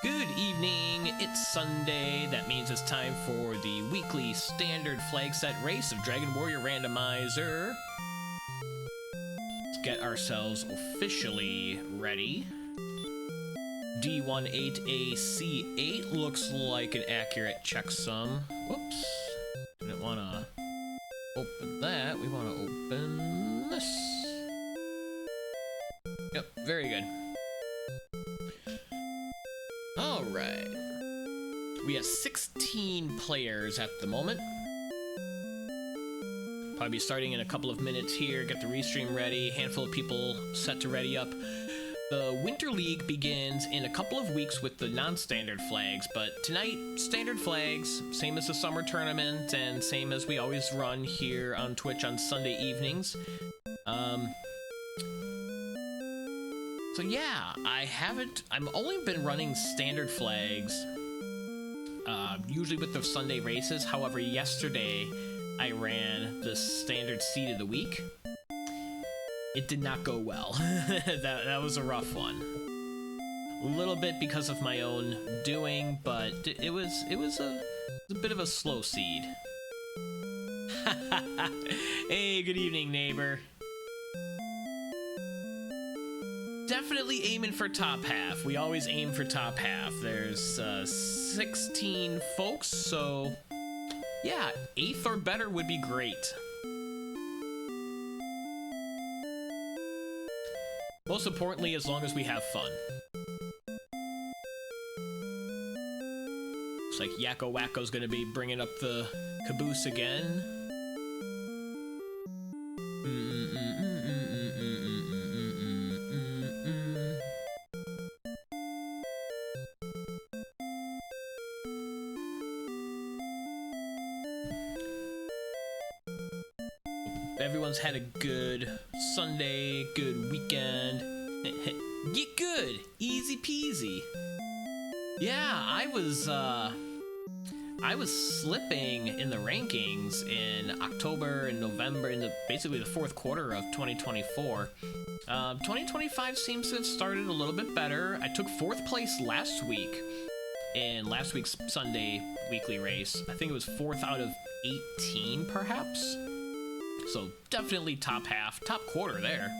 Good evening, it's Sunday. That means it's time for the weekly standard flag set race of Dragon Warrior Randomizer. Let's get ourselves officially ready. D18AC8 looks like an accurate checksum. Whoops. Didn't want to open that. We want to open this. Yep, very good. Alright. We have 16 players at the moment. Probably starting in a couple of minutes here, get the restream ready, handful of people set to ready up. The Winter League begins in a couple of weeks with the non-standard flags, but tonight, standard flags, same as the summer tournament, and same as we always run here on Twitch on Sunday evenings. So yeah, I've only been running standard flags, usually with the Sunday races. However, yesterday I ran the standard seed of the week. It did not go well. that was a rough one. A little bit because of my own doing, but it was a bit of a slow seed. Hey, good evening, neighbor. Definitely aiming for top half. We always aim for top half. There's 16 folks, so yeah, 8th or better would be great. Most importantly, as long as we have fun. Looks like Yakko Wacko's gonna be bringing up the caboose again. Everyone's had a good Sunday, good weekend. Get good, easy peasy. Yeah, I was slipping in the rankings in October and November, in basically the fourth quarter of 2024. 2025 seems to have started a little bit better. I took 4th place last week in last week's Sunday weekly race. I think it was 4th out of 18, perhaps. So definitely top half, top quarter there.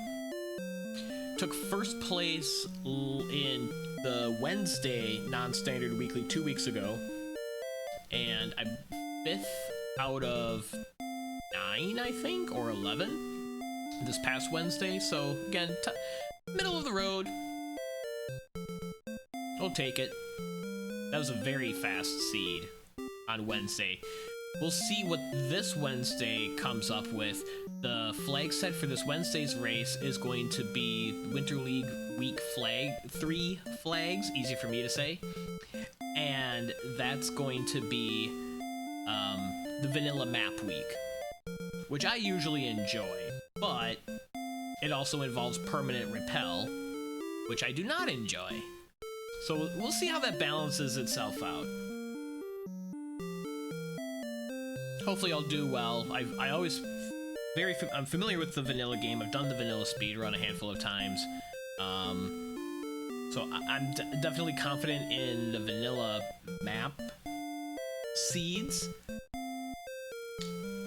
Took 1st place in the Wednesday non-standard weekly 2 weeks ago. And I'm 5th out of 9, I think, or 11 this past Wednesday. So again, middle of the road. I'll take it. That was a very fast seed on Wednesday. We'll see what this Wednesday comes up with. The flag set for this Wednesday's race is going to be Winter League Week 3 flags, easy for me to say. And that's going to be the vanilla map week, which I usually enjoy, but it also involves permanent repel, which I do not enjoy. So we'll see how that balances itself out. Hopefully I'll do well. I'm familiar with the vanilla game. I've done the vanilla speedrun a handful of times. So I'm definitely confident in the vanilla map seeds.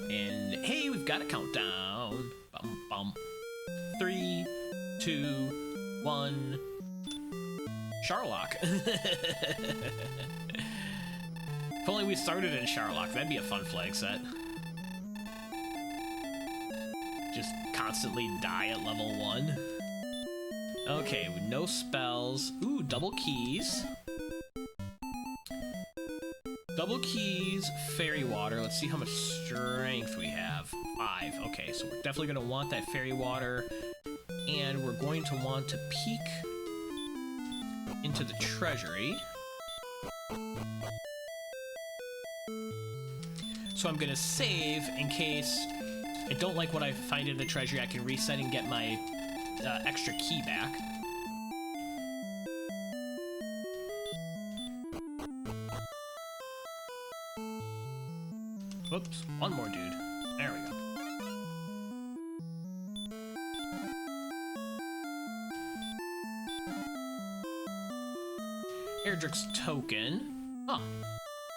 And hey, we've got a countdown. Bum, bum. 3, 2, 1. Charlock. If only we started in Charlock, that'd be a fun flag set. Just constantly die at level 1. Okay, no spells. Ooh, double keys. Double keys, fairy water. Let's see how much strength we have. 5. Okay, so we're definitely going to want that fairy water. And we're going to want to peek into the treasury. So I'm gonna save in case I don't like what I find in the treasury. I can reset and get my extra key back. Whoops, one more dude. There we go. Erdrick's token. Oh,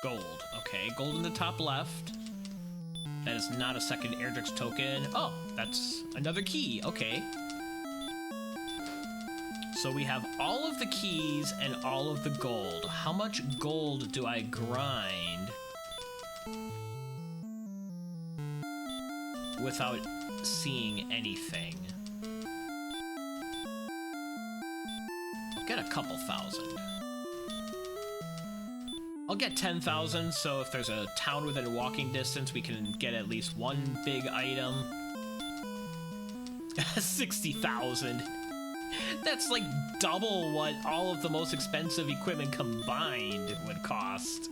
gold. Okay, gold in the top left. That is not a second Erdrick's token. Oh, that's another key. Okay. So we have all of the keys and all of the gold. How much gold do I grind without seeing anything? I'll get a couple thousand. I'll get 10,000, so if there's a town within walking distance, we can get at least one big item. 60,000. That's like double what all of the most expensive equipment combined would cost.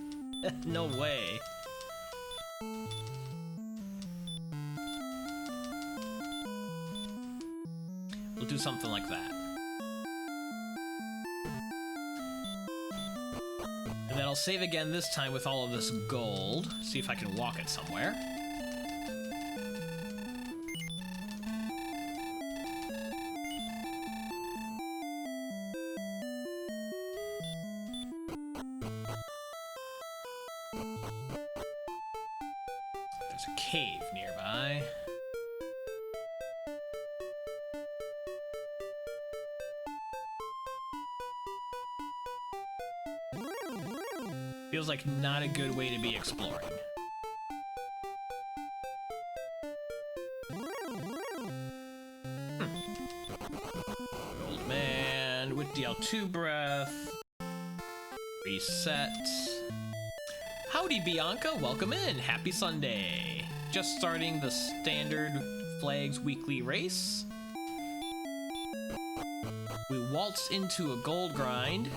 No way. We'll do something like that. And then I'll save again this time with all of this gold. See if I can walk it somewhere. There's a cave nearby. Feels like not a good way to be exploring. Old man with DL2 breath. Reset. Howdy, Bianca. Welcome in. Happy Sunday. Just starting the standard flags weekly race. We waltz into a gold grind.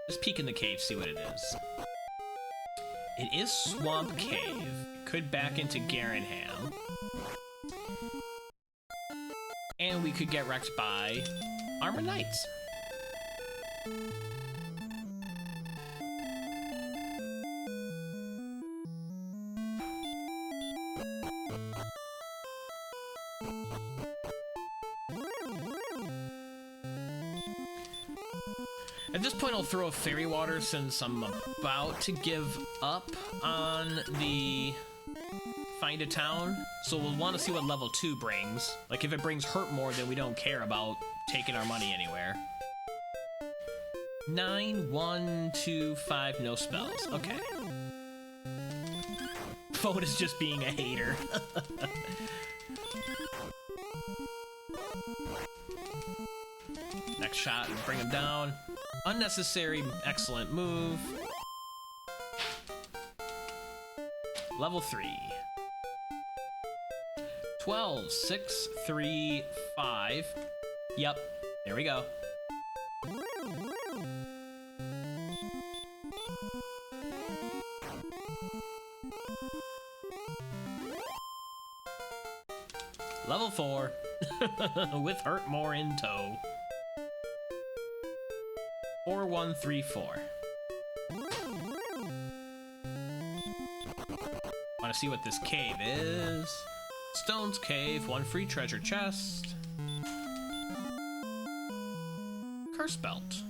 Just peek in the cave, see what it is. It is Swamp Cave. It could back into Garenham. And we could get wrecked by Armor Knights. At this point, I'll throw a fairy water since I'm about to give up on the find a town. So we'll want to see what level 2 brings. Like, if it brings hurt more, then we don't care about taking our money anywhere. 9, 1, 2, 5, no spells. Okay. Phone is just being a hater. Next shot and bring him down. Unnecessary, excellent move. Level 3. 12, 6, 3, 5. Yep, there we go. Level 4. With hurt more in tow. 4, 1, 3, 4. Want to see what this cave is? Stone's Cave, 1 free treasure chest. Curse belt.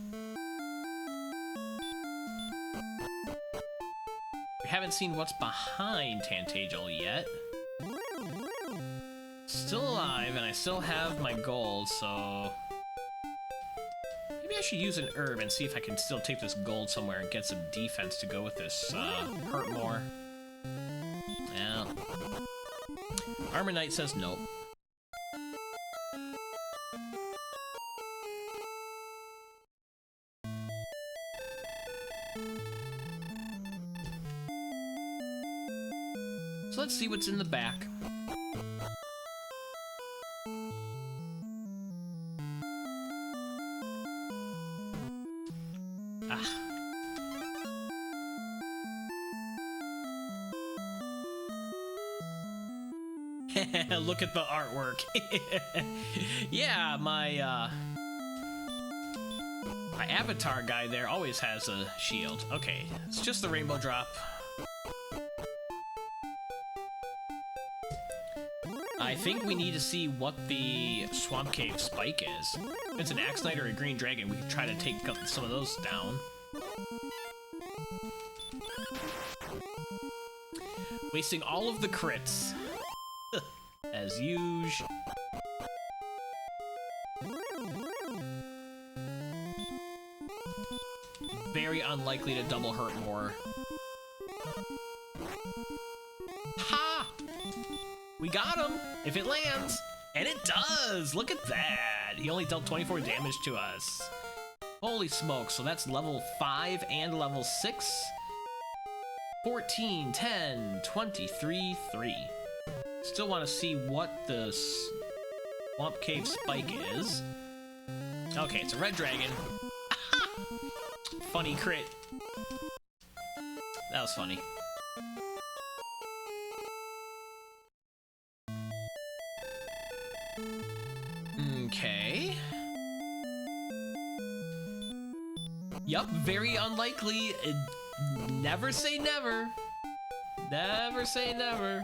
We haven't seen what's behind Tantagel yet. Still alive, and I still have my gold, so maybe I should use an herb and see if I can still take this gold somewhere and get some defense to go with this hurt more. Yeah. Armor Knight says nope. So let's see what's in the back. Look at the artwork. Yeah, my avatar guy there always has a shield. Okay, it's just the rainbow drop. I think we need to see what the Swamp Cave Spike is. If it's an Axe Knight or a Green Dragon, we can try to take some of those down. Wasting all of the crits. As usual. Very unlikely to double hurt more. Ha! We got him! If it lands! And it does! Look at that! He only dealt 24 damage to us. Holy smokes, so that's level 5 and level 6. 14, 10, 23, 3. Still want to see what the Swamp Cave Spike is. Okay, it's a red dragon. Funny crit. That was funny. Okay. Yup, very unlikely. Never say never. Never say never.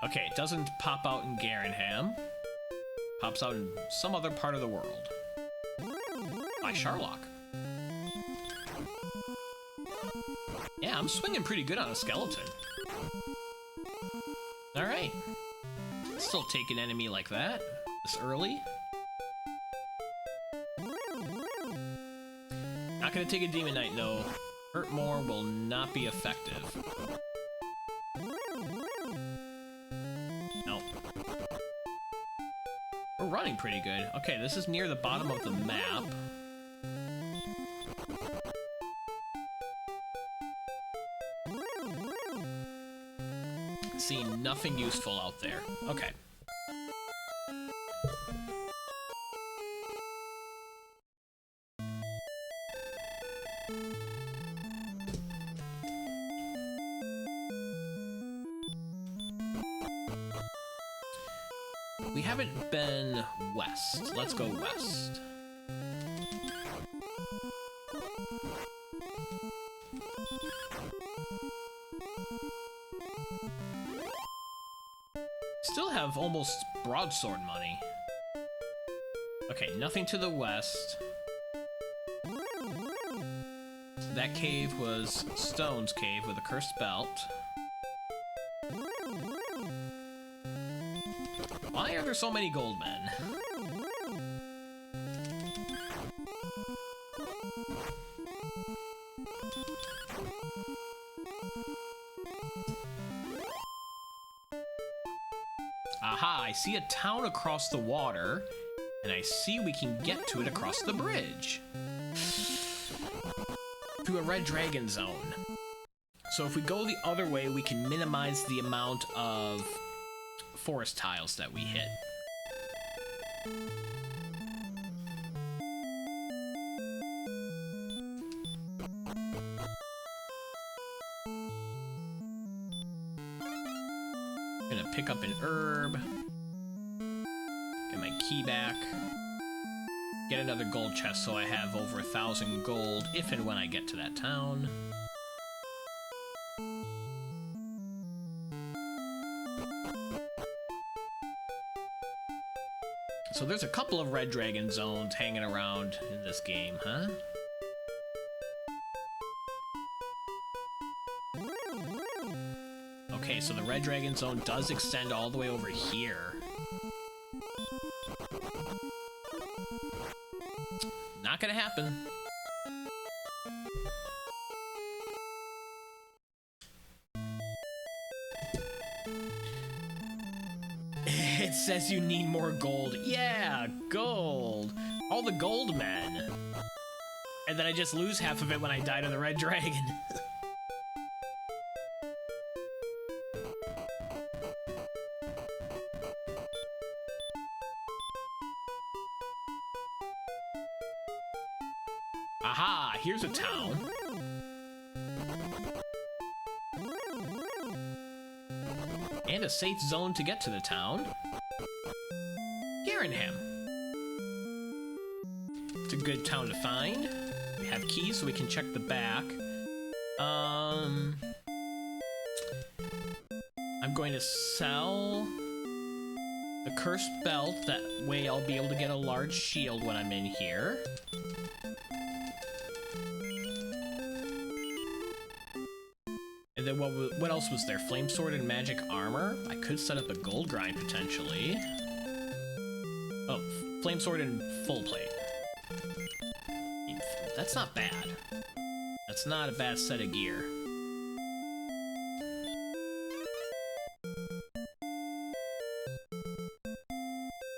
Okay, it doesn't pop out in Garenham. Pops out in some other part of the world. By Charlock. Yeah, I'm swinging pretty good on a skeleton. Alright. Still take an enemy like that, this early. Not gonna take a Demon Knight, though. Hurt more will not be effective. We're running pretty good. Okay, this is near the bottom of the map. See nothing useful out there. Okay. We haven't been west. Let's go west. Still have almost broadsword money. Okay, nothing to the west. That cave was Stone's cave with a cursed belt. Why are there so many gold men? Aha, I see a town across the water, and I see we can get to it across the bridge. To a red dragon zone. So if we go the other way, we can minimize the amount of forest tiles that we hit. Gonna pick up an herb. Get my key back. Get another gold chest so I have over 1,000 gold if and when I get to that town. So there's a couple of red dragon zones hanging around in this game, huh? Okay, so the red dragon zone does extend all the way over here. Not gonna happen. It says you need more gold. Yeah, gold. All the gold men. And then I just lose half of it when I die to the red dragon. Aha, here's a town. And a safe zone to get to the town. Garenham. It's a good town to find. We have keys so we can check the back. I'm going to sell the cursed belt. That way I'll be able to get a large shield when I'm in here. And then what else was there? Flame sword and magic armor. I could set up a gold grind potentially. Oh, flame sword and full plate. That's not bad. That's not a bad set of gear.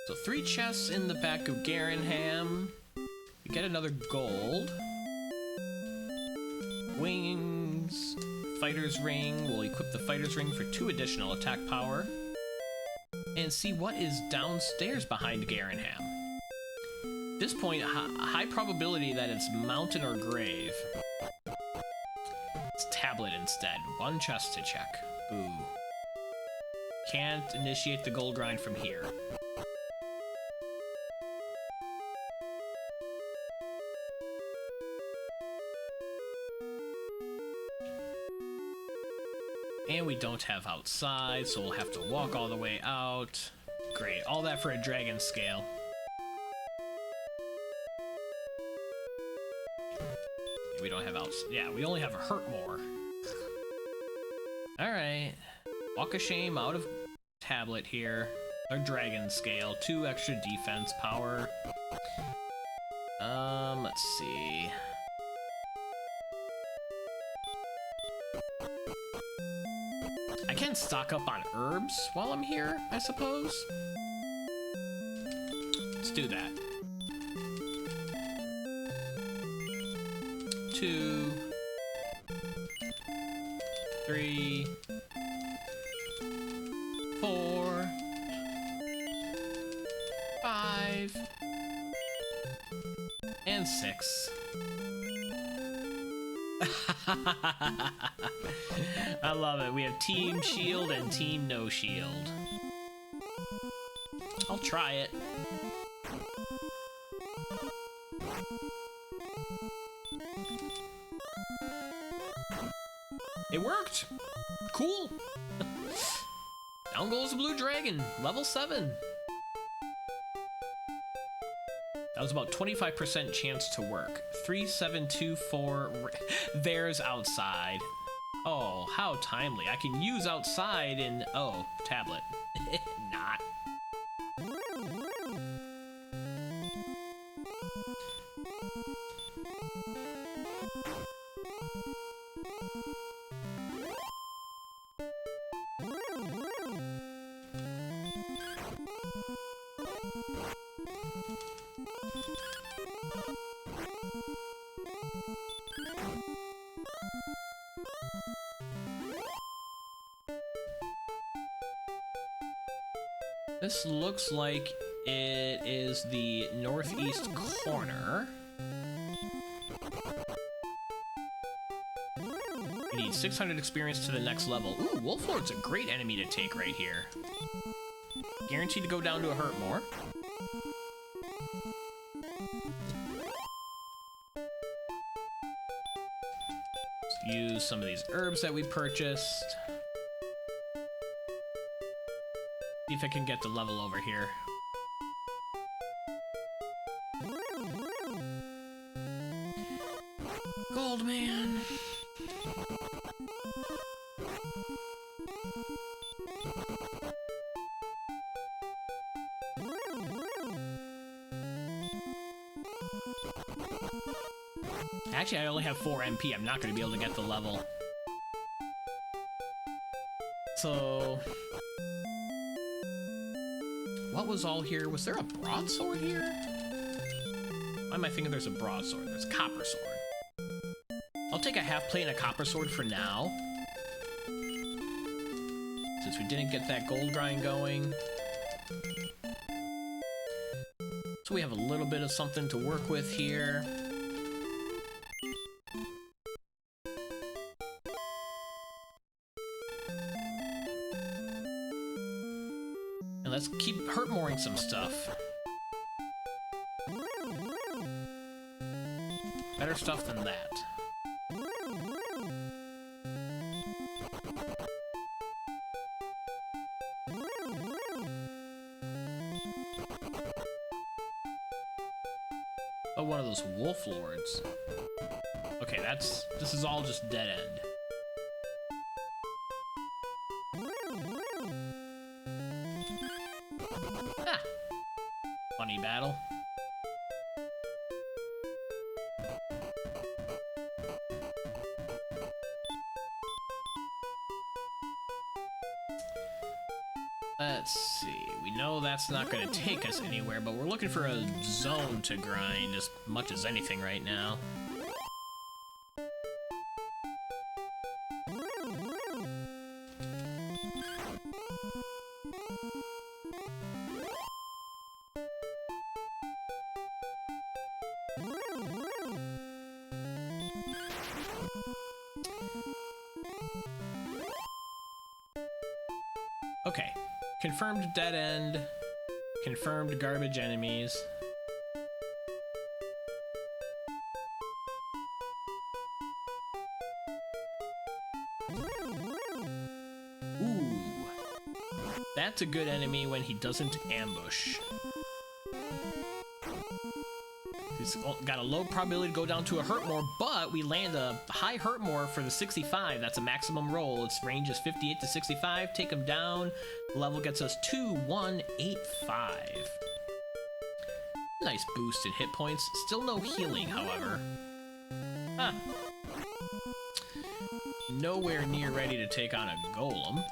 So 3 chests in the back of Garenham. We get another gold. Wings. Fighter's ring. We'll equip the fighter's ring for 2 additional attack power. And see what is downstairs behind Garenham. At this point, high probability that it's mountain or grave. It's tablet instead. 1 chest to check. Boo. Can't initiate the gold grind from here. And we don't have outside, so we'll have to walk all the way out. Great, all that for a dragon scale. We don't have outside. Yeah, we only have a hurt more. Alright. Walk of shame out of tablet here. Our dragon scale. 2 extra defense power. Let's see. I can stock up on herbs while I'm here, I suppose. Let's do that. 2, 3, 4, 5, and 6. I love it. We have Team Shield and Team No Shield. I'll try it. It worked! Cool! Down goes the blue dragon, level 7. That was about 25% chance to work. 3724. There's outside. Oh, how timely. I can use outside in... Oh, tablet. Not. This looks like it is the northeast corner. We need 600 experience to the next level. Ooh, Wolflord's a great enemy to take right here. Guaranteed to go down to a hurt more. Let's use some of these herbs that we purchased. See if I can get the level over here. Gold man. Actually, I only have 4 MP. I'm not going to be able to get the level. So... what was all here? Was there a broadsword here? Why am I thinking there's a broadsword? There's a copper sword. I'll take a half plate and a copper sword for now. Since we didn't get that gold grind going. So we have a little bit of something to work with here. Let's keep hurt mooring some stuff. Better stuff than that. Oh, one of those wolf lords. Okay, this is all just dead end. Ah! Funny battle. Let's see, we know that's not going to take us anywhere, but we're looking for a zone to grind as much as anything right now. Okay. Confirmed dead end, confirmed garbage enemies. Ooh, that's a good enemy when he doesn't ambush. He's got a low probability to go down to a hurt more, but we land a high hurt more for the 65. That's a maximum roll. Its range is 58 to 65. Take him down. The level gets us 2185. Nice boost in hit points. Still no healing, however. Huh. Nowhere near ready to take on a golem.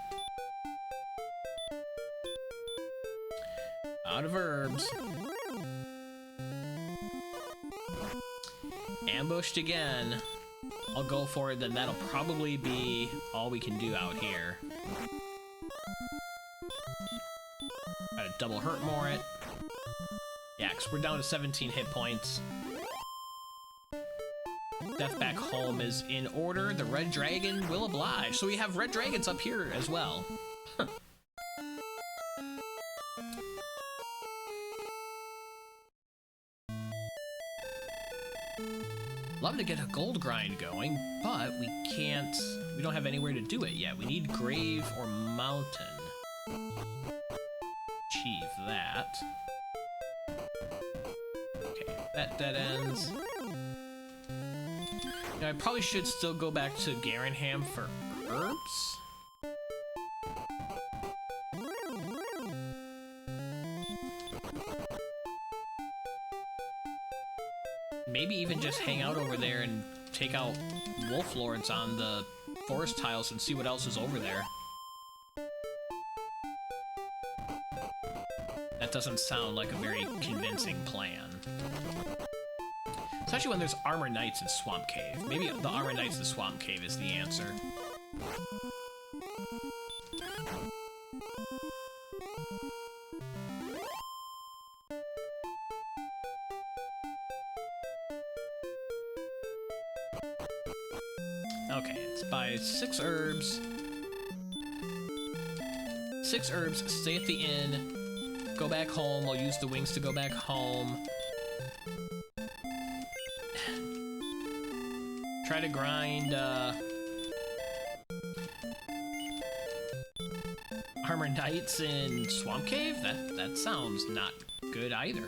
Out of herbs. Ambushed again. I'll go for it, then that'll probably be all we can do out here. Gotta double hurt more it. Yeah, because we're down to 17 hit points. Death back home is in order. The red dragon will oblige. So we have red dragons up here as well. Love to get a gold grind going, but we don't have anywhere to do it yet. We need grave or mountain. Achieve that. Okay, that dead ends. Now, I probably should still go back to Garenham for herbs. Maybe even just hang out over there and take out wolf lords on the forest tiles and see what else is over there. That doesn't sound like a very convincing plan. Especially when there's armor knights in Swamp Cave. Maybe the armor knights in Swamp Cave is the answer. Okay, it's by 6 herbs. 6 herbs, stay at the inn, go back home. I'll use the wings to go back home. Try to grind, Armor Knights in Swamp Cave? That sounds not good either.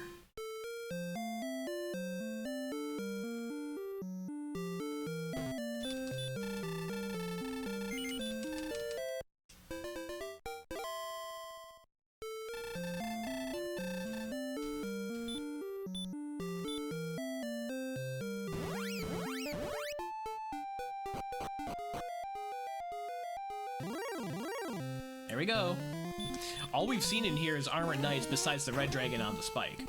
There we go. All we've seen in here is Armored Knights besides the red dragon on the spike.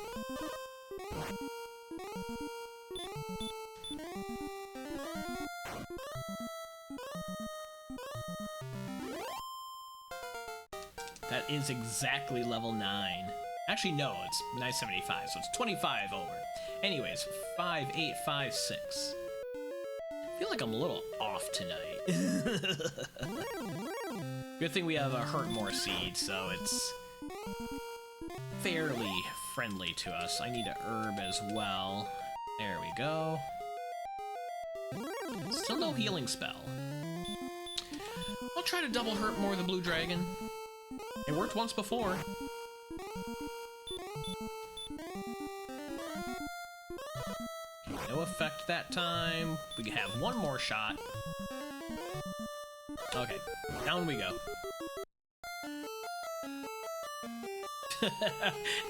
That is exactly level 9. Actually, no, it's 975, so it's 25 over. Anyways, 5, 8, 5, 6. I feel like I'm a little off tonight. Good thing we have a Hurt More seed, so it's fairly friendly to us. I need a herb as well. There we go. Still no healing spell. I'll try to double hurt more the blue dragon. It worked once before. No effect that time. We can have one more shot. Okay, down we go.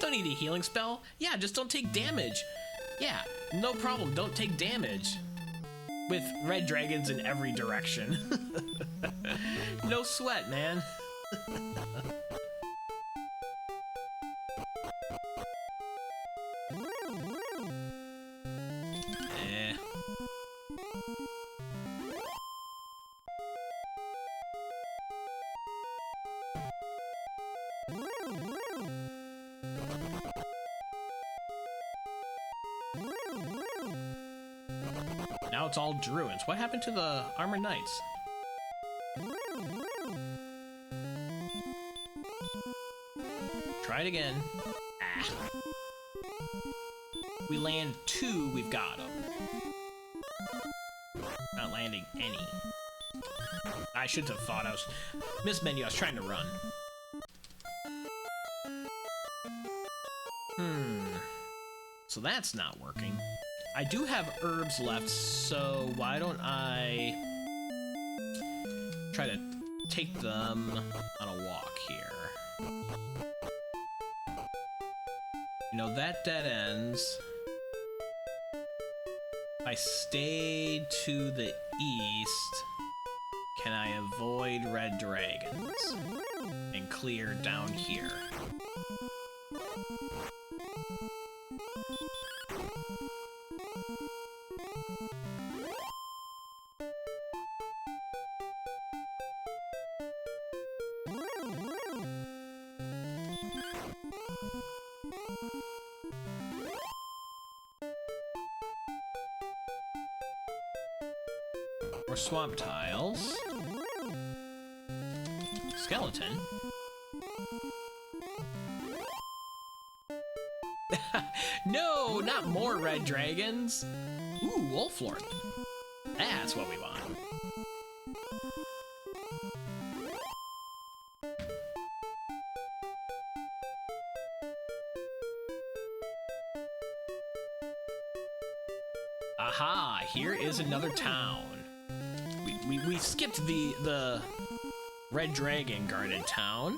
Don't need a healing spell. Yeah, just don't take damage. Yeah, no problem, don't take damage. With red dragons in every direction. No sweat, man. Now it's all druids. What happened to the armored knights? Try it again. Ah. We land 2, we've got them. Not landing any. I should have thought I was... Miss menu, I was trying to run. So that's not working. I do have herbs left, so why don't I try to take them on a walk here? You know, that dead ends. If I stay to the east, can I avoid red dragons and clear down here? More swamp tiles. Skeleton. No, not more red dragons. Ooh, Wolflord. That's what we want. Aha, here is another town. We skipped the red dragon guarded town.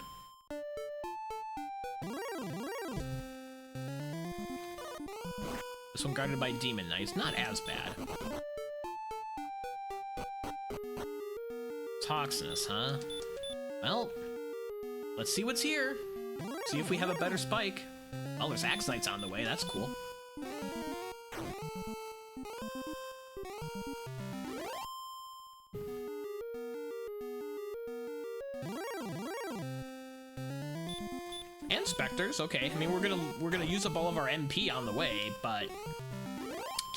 This one guarded by demon knights, not as bad. Toxinous, huh? Well, let's see what's here. See if we have a better spike. Oh, there's axe knights on the way, that's cool. And specters, okay. I mean, we're gonna use up all of our MP on the way, but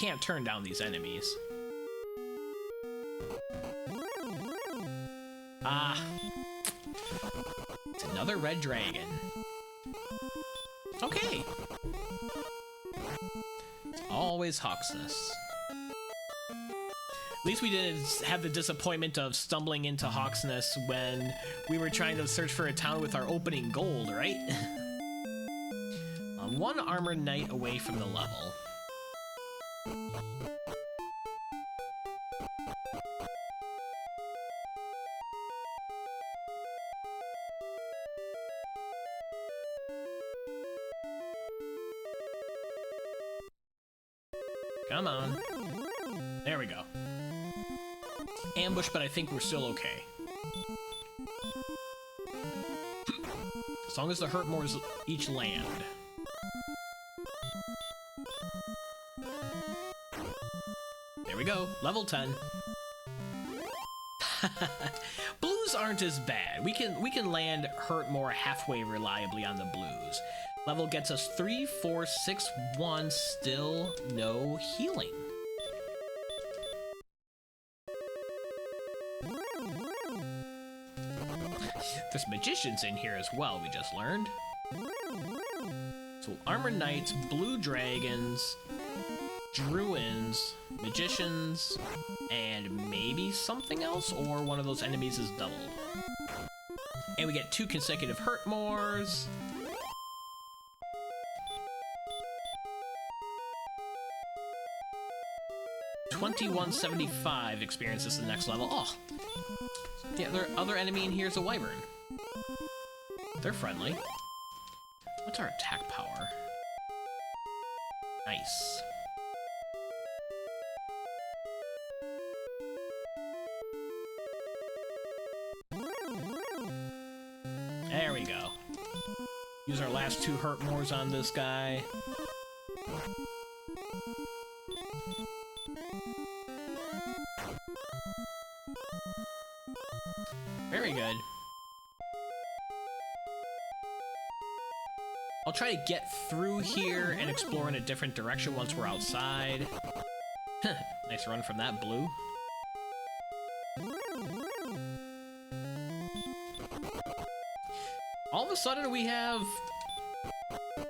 can't turn down these enemies. Ah, it's another red dragon. Okay. It's always Hawksness. At least we didn't have the disappointment of stumbling into Hawksness when we were trying to search for a town with our opening gold, right? One armored knight away from the level. Come on. There we go. Ambush, but I think we're still okay. As long as the hurt mores each land. There we go, level 10. Blues aren't as bad. We can land hurt more halfway reliably on the blues. Level gets us 3, 4, 6, 1, still no healing. There's magicians in here as well, we just learned. So armored knights, blue dragons, druids, magicians, and maybe something else, or one of those enemies is doubled. And we get 2 consecutive hurt mores. $21.75 experience is the next level. Oh, yeah, their other enemy in here is a wyvern. They're friendly. What's our attack power? Nice. There we go. Use our last 2 hurt mores on this guy. Very good. I'll try to get through here and explore in a different direction once we're outside. Nice run from that blue. All of a sudden we have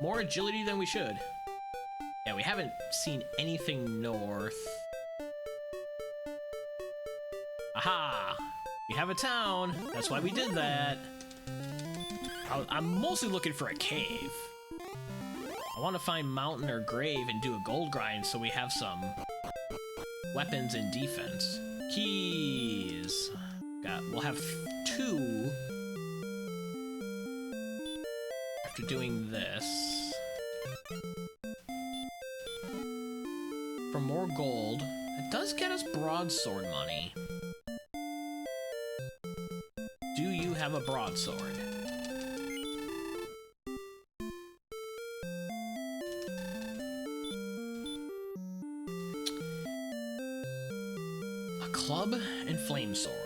more agility than we should. Yeah, we haven't seen anything north. Aha! We have a town. That's why we did that. I'm mostly looking for a cave. I want to find mountain or grave and do a gold grind so we have some weapons and defense. Keys. We'll have 2 after doing this. For more gold, it does get us broadsword money. Do you have a broadsword? A club and flame sword.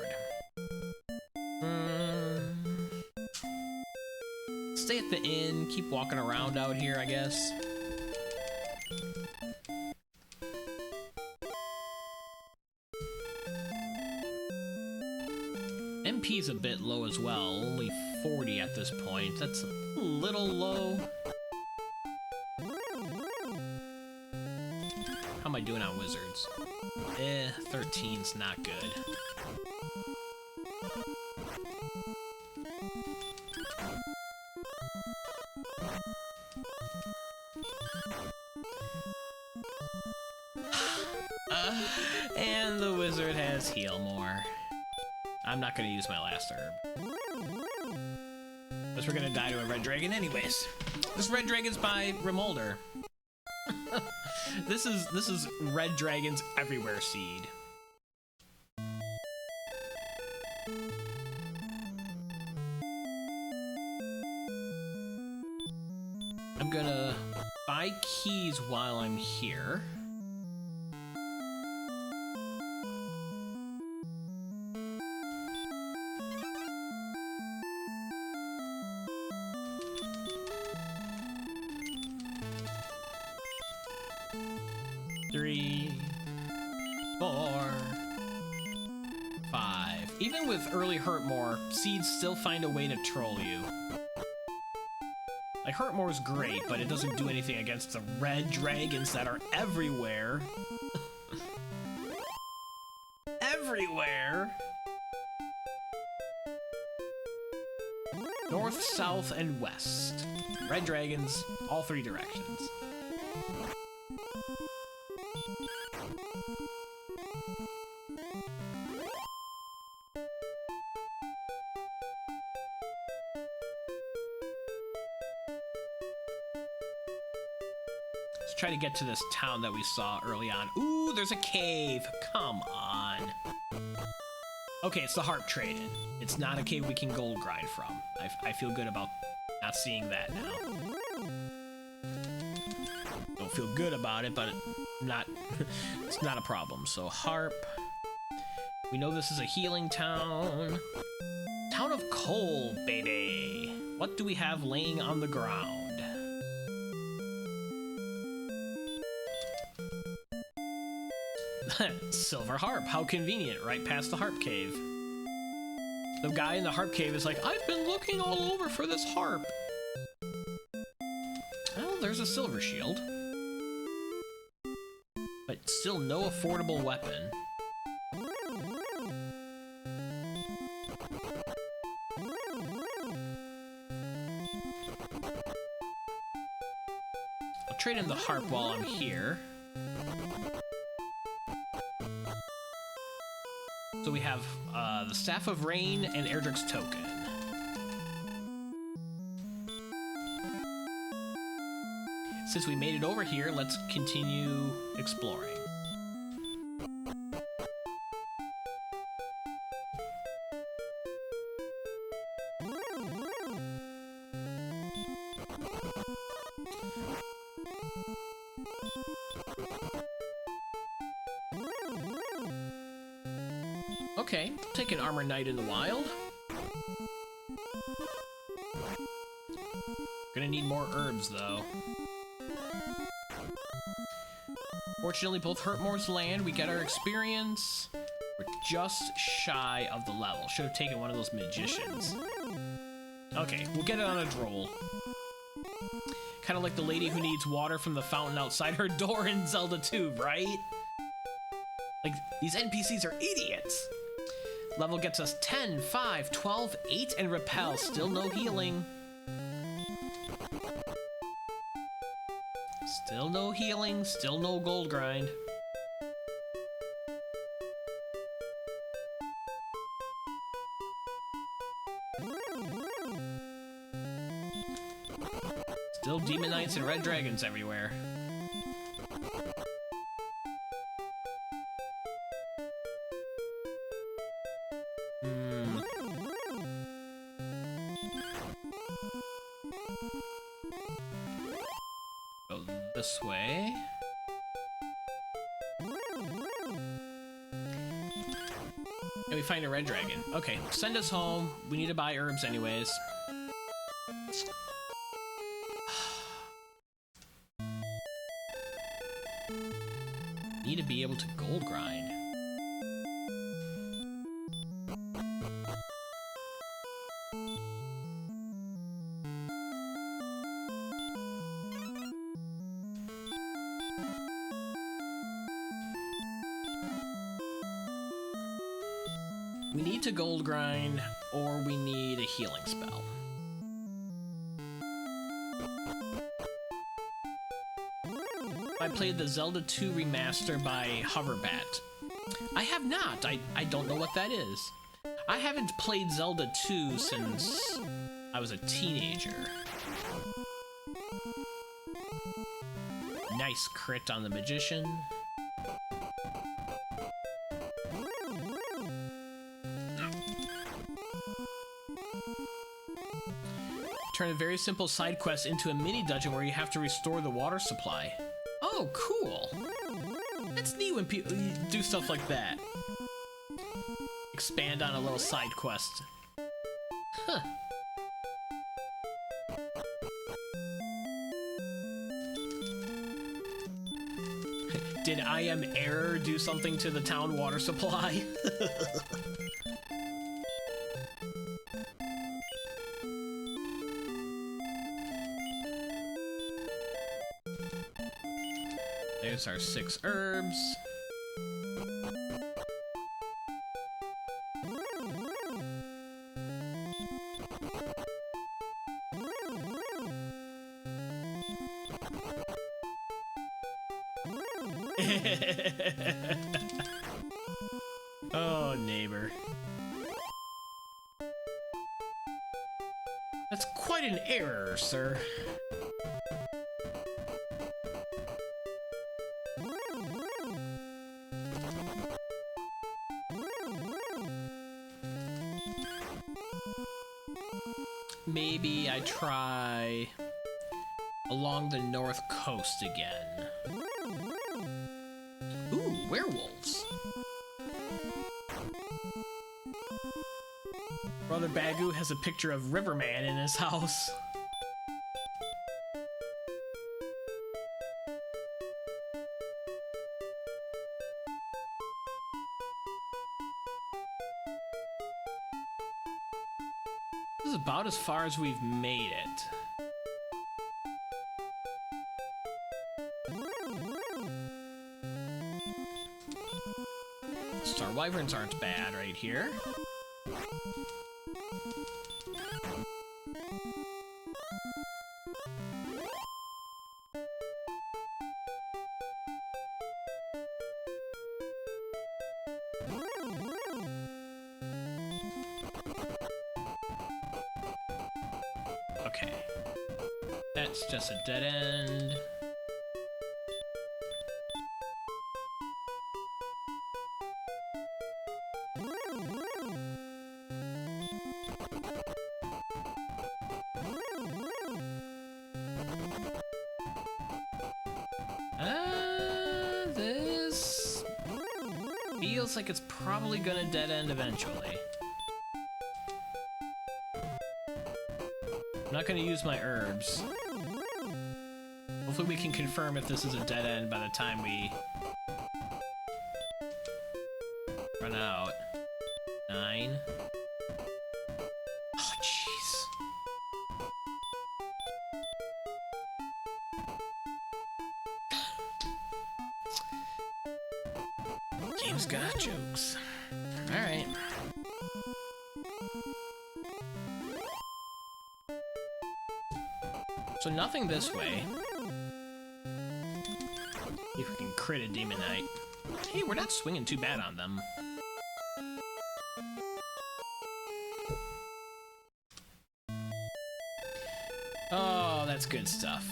Stay at the inn, keep walking around out here, I guess. MP's a bit low as well, only 40 at this point. That's a little low. How am I doing on wizards? 13's not good. And the wizard has heal more. I'm not gonna use my last herb. Because we're gonna die to a red dragon anyways. This red dragon's by Remolder. This is red dragons everywhere seed. I'm gonna buy keys while I'm here. Even with early Hurtmore, seeds still find a way to troll you. Like, Hurtmore's great, but it doesn't do anything against the red dragons that are everywhere. Everywhere! North, south, and west. Red dragons, all 3 directions. Let's try to get to this town that we saw early on. Ooh, there's a cave. Come on. Okay, it's the harp traded. It's not a cave we can gold grind from. I feel good about not seeing that now. Don't feel good about it, but it's not a problem. So harp. We know this is a healing town. Town of coal, baby. What do we have laying on the ground? Silver Harp, how convenient, right past the harp cave. The guy in the harp cave is like, I've been looking all over for this harp. Well, Well, there's a silver shield. But still no affordable weapon. I'll trade in the harp while I'm here. So we have the Staff of Rain and Erdrick's token. Since we made it over here, let's continue exploring. Okay, take an Armor Knight in the wild. Gonna need more herbs, though. Fortunately, both Hurtmore's land, we get our experience. We're just shy of the level. Should have taken one of those magicians. Okay, we'll get it on a droll. Kind of like the lady who needs water from the fountain outside her door in Zelda 2, right? Like, these NPCs are idiots. Level gets us 10, 5, 12, 8, and repel. Still no healing. Still no healing, still no gold grind. Still demon knights and red dragons everywhere. Go this way. And we find a red dragon. Okay, send us home. We need to buy herbs anyways. Need to be able to gold grind. We need to gold grind, or we need a healing spell. I played the Zelda 2 remaster by Hoverbat. I have not. I don't know what that is. I haven't played Zelda 2 since I was a teenager. Nice crit on the magician. Turn a very simple side quest into a mini dungeon where you have to restore the water supply. Oh, cool. That's neat when people do stuff like that. Expand on a little side quest. Huh. Did I Am Error do something to the town water supply? There's our 6 herbs. Oh, neighbor. That's quite an error, sir. Maybe I try along the north coast again. Ooh, werewolves. Brother Bagu has a picture of Riverman in his house. This is about as far as we've made it. Star Wyverns aren't bad right here. Okay. That's just a dead end. This feels like it's probably gonna dead end eventually. I'm not gonna use my herbs. Hopefully we can confirm if this is a dead end by the time we run out. 9. Oh, jeez. Game's got jokes. Alright. So nothing this way. If we can crit a Demon Knight. Hey, we're not swinging too bad on them. Oh, that's good stuff.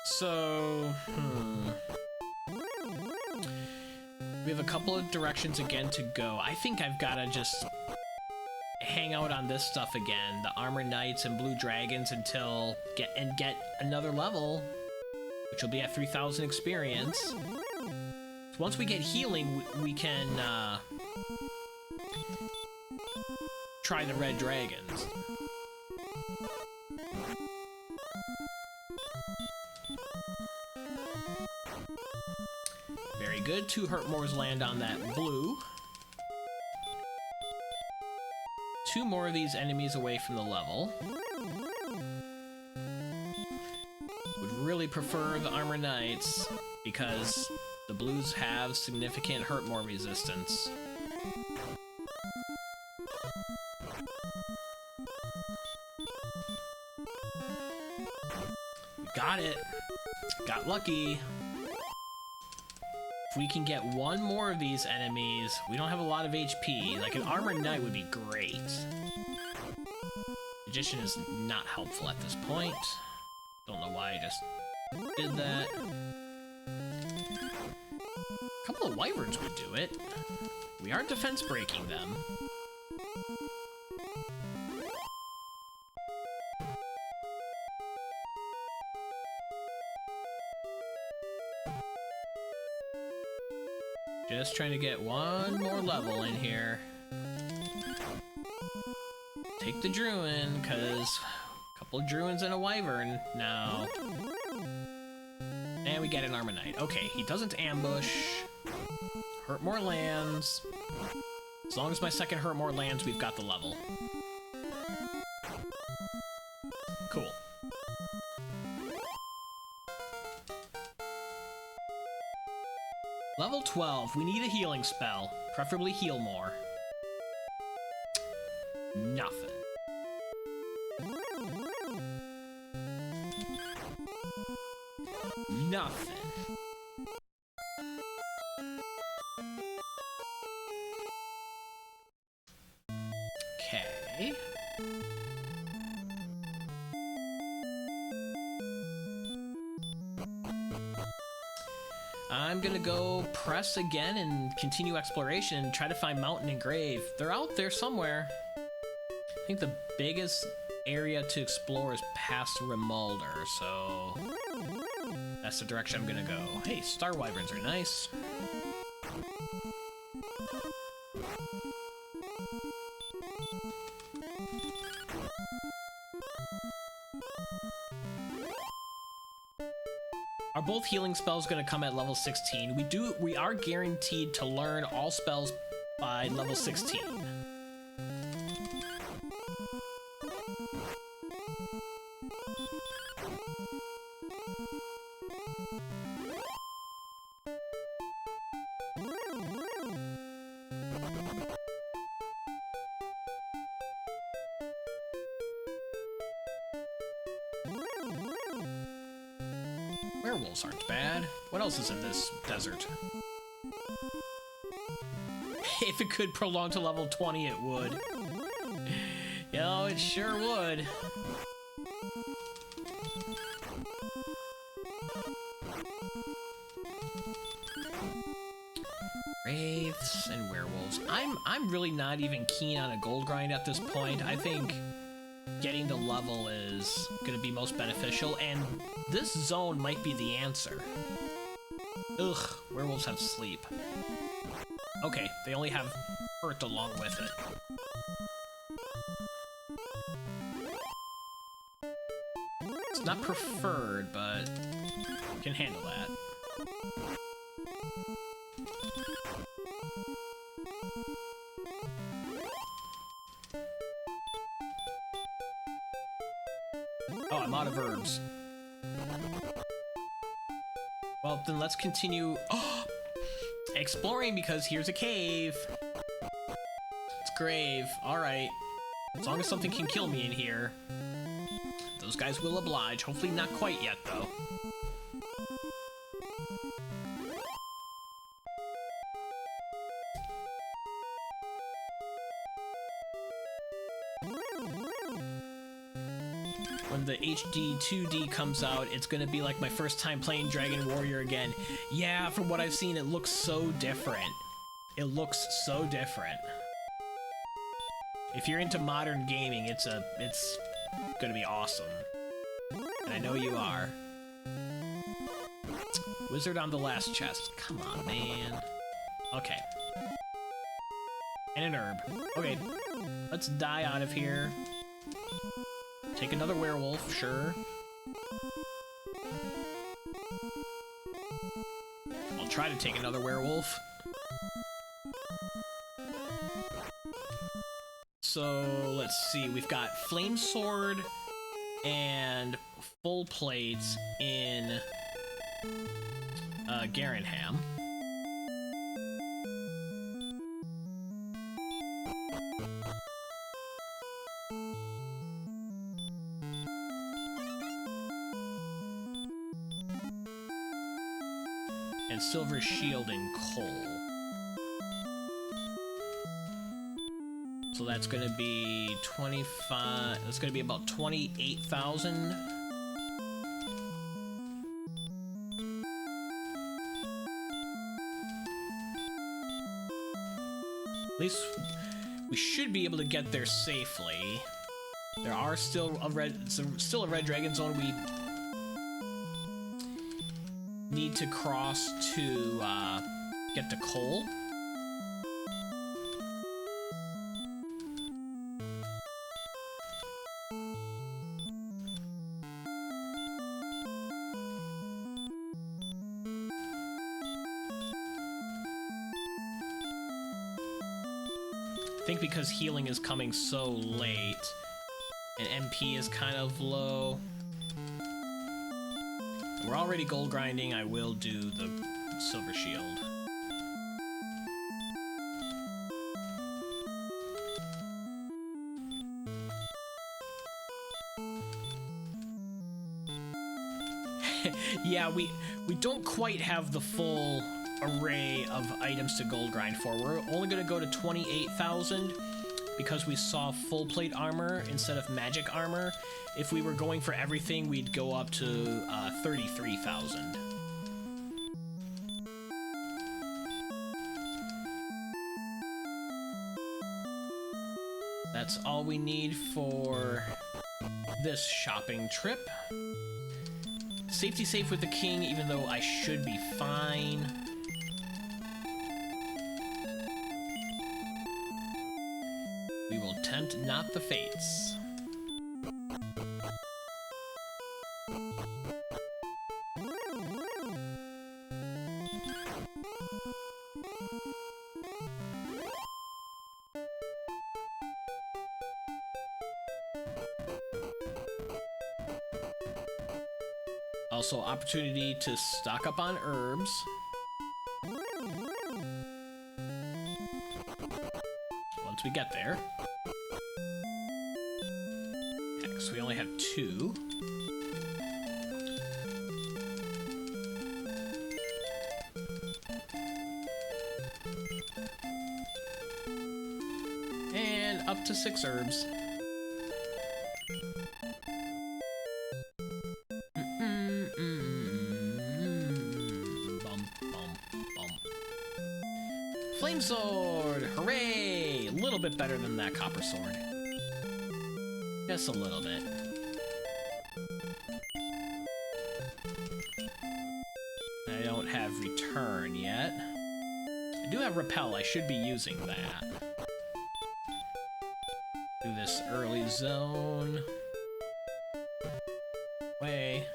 So, we have a couple of directions again to go. I think I've got to just hang out on this stuff again, the Armor Knights and Blue Dragons, until get another level, which will be at 3,000 experience. So once we get healing, we can try the Red Dragons. Very good. 2 Hurtmores land on that blue. 2 more of these enemies away from the level. Would really prefer the Armor Knights because the blues have significant Hurtmore resistance. Got it. Got lucky. If we can get 1 more of these enemies, we don't have a lot of HP. Like, an Armored Knight would be great. Magician is not helpful at this point. Don't know why I just did that. A couple of Wyverns would do it. We are defense breaking them. Just trying to get 1 more level in here. Take the Druin, because a couple of Druins and a Wyvern now. And we get an Armor Knight. Okay, he doesn't ambush. Hurtmore lands. As long as my second Hurtmore lands, we've got the level. Cool. Level 12, we need a healing spell. Preferably heal more. Nothing. Nothing. Okay. I'm gonna go press again and continue exploration and try to find Mountain and Grave. They're out there somewhere. I think the biggest area to explore is past Remulder, so that's the direction I'm gonna go. Hey, Star Wyverns are nice. Are both healing spells going to come at level 16? We are guaranteed to learn all spells by level 16. Werewolves aren't bad. What else is in this desert? If it could prolong to level 20, it would. You know, it sure would. Wraiths and werewolves. I'm really not even keen on a gold grind at this point. I think getting the level is gonna be most beneficial, and this zone might be the answer. Ugh, werewolves have sleep. Okay, they only have hurt along with it. It's not preferred, but can handle that. Oh, I'm out of herbs. Well, then let's continue exploring, because here's a cave. It's a grave. Alright. As long as something can kill me in here, those guys will oblige. Hopefully not quite yet, though. When the HD 2D comes out, it's gonna be like my first time playing Dragon Warrior again. Yeah, from what I've seen, it looks so different. It looks so different. If you're into modern gaming, it's gonna be awesome. And I know you are. Wizard on the last chest. Come on, man. Okay. And an herb. Okay. Let's die out of here. Take another werewolf, sure. I'll try to take another werewolf. So, let's see, we've got Flame Sword and Full Plates in Garenham. And Silver Shield and Coal. So that's gonna be 25, that's gonna be about 28,000. At least we should be able to get there safely. There are still a red dragon zone we need to cross to get to coal. I think because healing is coming so late and MP is kind of low. We're already gold grinding. I will do the Silver Shield. Yeah, we don't quite have the full array of items to gold grind for. We're only going to go to 28,000 because we saw full plate armor instead of magic armor. If we were going for everything, we'd go up to 33,000. That's all we need for this shopping trip. Safety safe with the king, even though I should be fine. We will tempt not the fates. Also, opportunity to stock up on herbs. Once we get there. Okay, so we only have 2. And up to 6 herbs. Flame sword! Hooray! A little bit better than that copper sword. Just a little bit. I don't have return yet. I do have repel. I should be using that. Do this early zone. Way.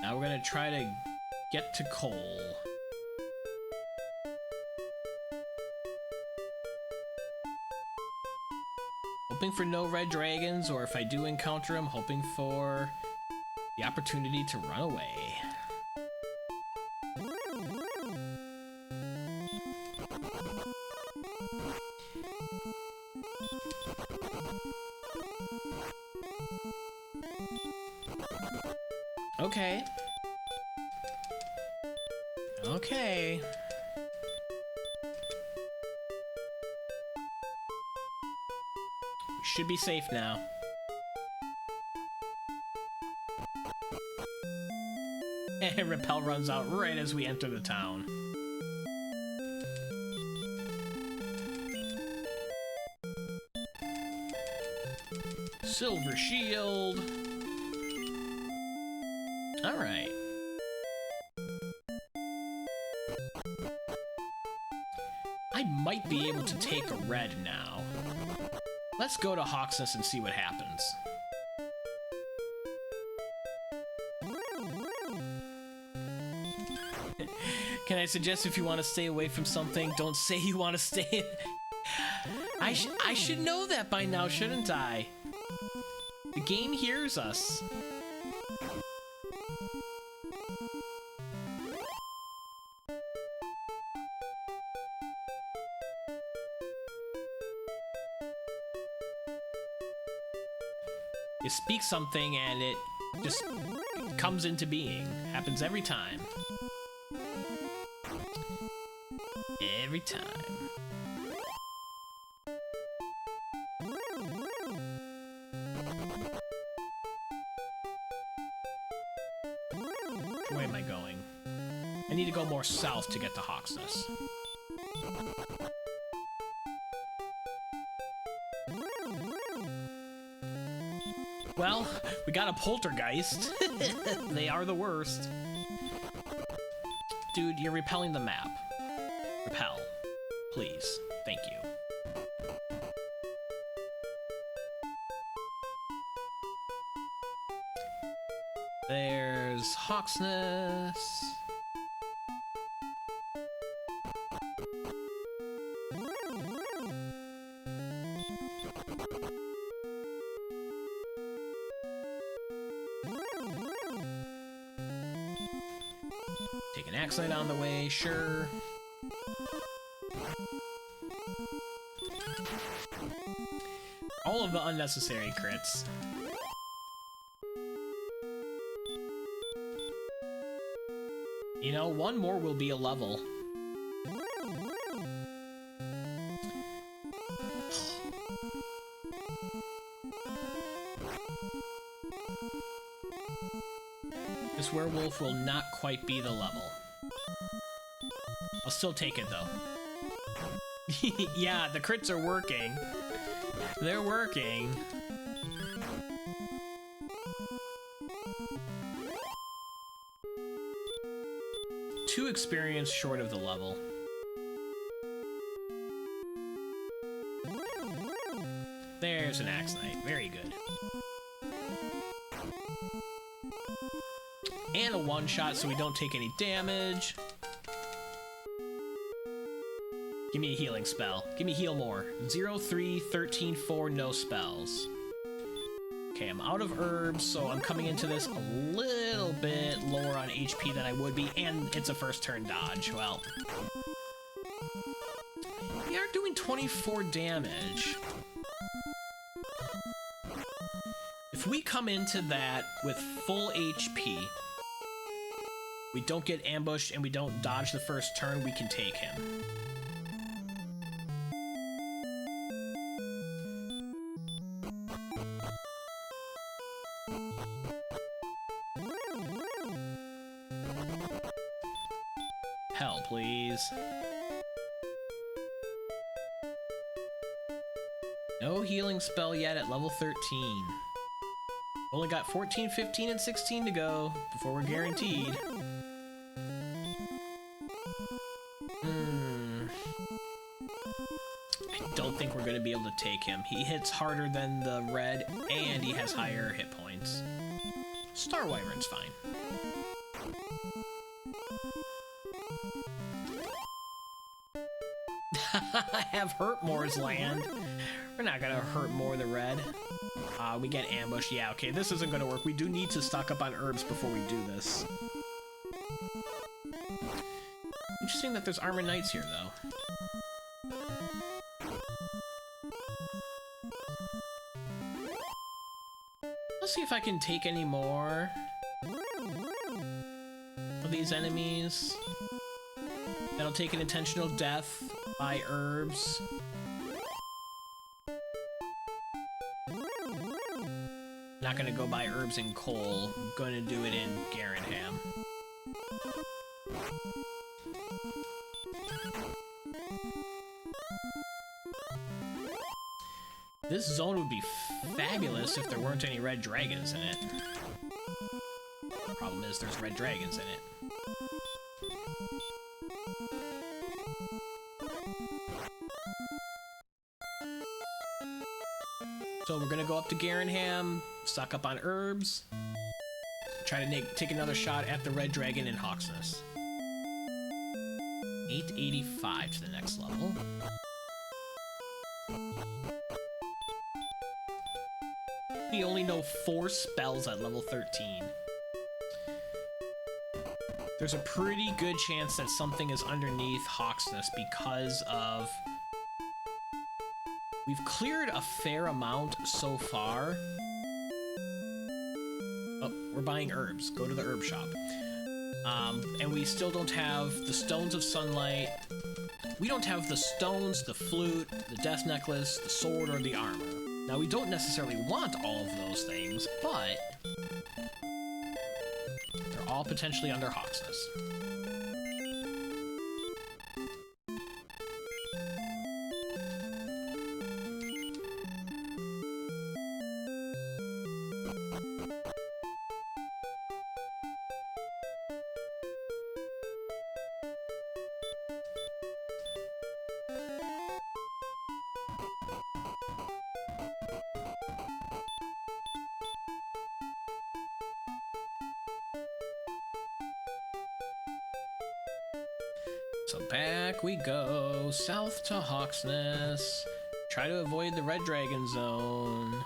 Now we're gonna try to get to coal. Hoping for no red dragons, or if I do encounter them, hoping for the opportunity to run away. Okay. Okay. We should be safe now. And repel runs out right as we enter the town. Silver shield. All right. I might be able to take a red now. Let's go to Hawksness and see what happens. Can I suggest if you want to stay away from something, don't say you want to stay. I should know that by now, shouldn't I? The game hears us. You speak something and it just comes into being. Happens every time. Every time. Which way am I going? I need to go more south to get to Hawksness. Well, we got a poltergeist. They are the worst. Dude, you're repelling the map. Repel. Please. Thank you. There's Hawksness. Take an axe knight on the way, sure. All of the unnecessary crits. You know, one more will be a level. This werewolf will not quite be the level. I'll still take it though. Yeah, the crits are working. They're working. Two experience short of the level. There's an axe knight. Very good. And a one-shot so we don't take any damage. Give me a healing spell. Give me heal more. 0, 3, 13, 4, no spells. Okay, I'm out of herbs, so I'm coming into this a little bit lower on HP than I would be, and it's a first turn dodge. Well, we are doing 24 damage. If we come into that with full HP, we don't get ambushed and we don't dodge the first turn, we can take him. Hell, please. No healing spell yet at level 13. Only got 14, 15, and 16 to go before we're guaranteed. I don't think we're going to be able to take him. He hits harder than the red, and he has higher hit points. Star Wyvern's fine. Have Hurtmore's land. We're not gonna hurt more the red. We get ambushed. Yeah, okay, this isn't gonna work. We do need to stock up on herbs before we do this. Interesting that there's armor knights here, though. Let's see if I can take any more of these enemies. That'll take an intentional death by herbs. Not gonna go buy herbs in coal. I'm gonna do it in Garenham. This zone would be fabulous if there weren't any red dragons in it. The problem is there's red dragons in it. So we're gonna go up to Garenham, stock up on herbs, try to take another shot at the red dragon in Hawksness. 885 to the next level. We only know 4 spells at level 13. There's a pretty good chance that something is underneath Hawksness because of... We've cleared a fair amount so far. Oh, we're buying herbs. Go to the herb shop. And we still don't have the Stones of Sunlight. We don't have the stones, the flute, the death necklace, the sword, or the armor. Now, we don't necessarily want all of those things, but they're all potentially under Hawksness. So back we go, south to Hawksness. Try to avoid the red dragon zone.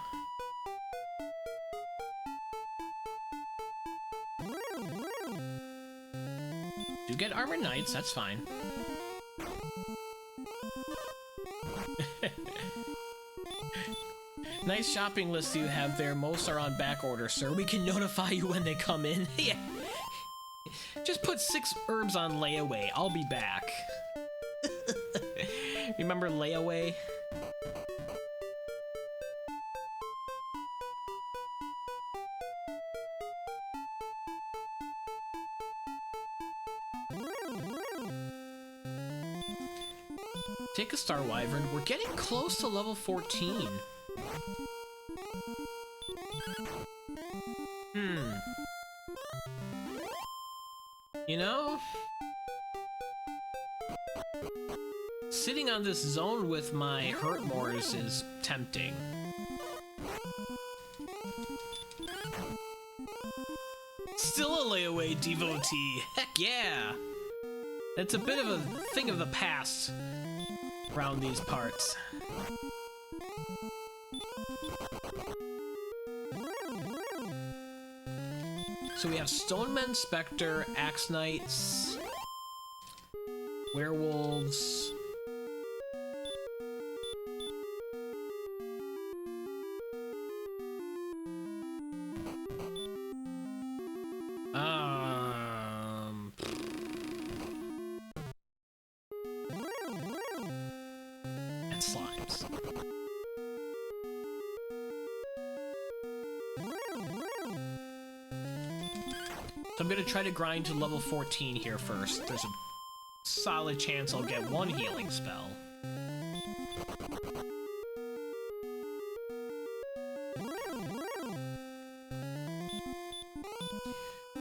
Do get armor knights, that's fine. Nice shopping list you have there. Most are on back order, sir. We can notify you when they come in. Yeah. Just put 6 herbs on layaway. I'll be back. Remember layaway? Take a Star Wyvern. We're getting close to level 14. You know? Sitting on this zone with my Hurtmores is tempting. Still a layaway devotee. Heck yeah! That's a bit of a thing of the past. around these parts. So we have Stonemen, Spectre, Axe Knights, Werewolves. And slimes. So I'm gonna try to grind to level 14 here first. There's a solid chance I'll get one healing spell.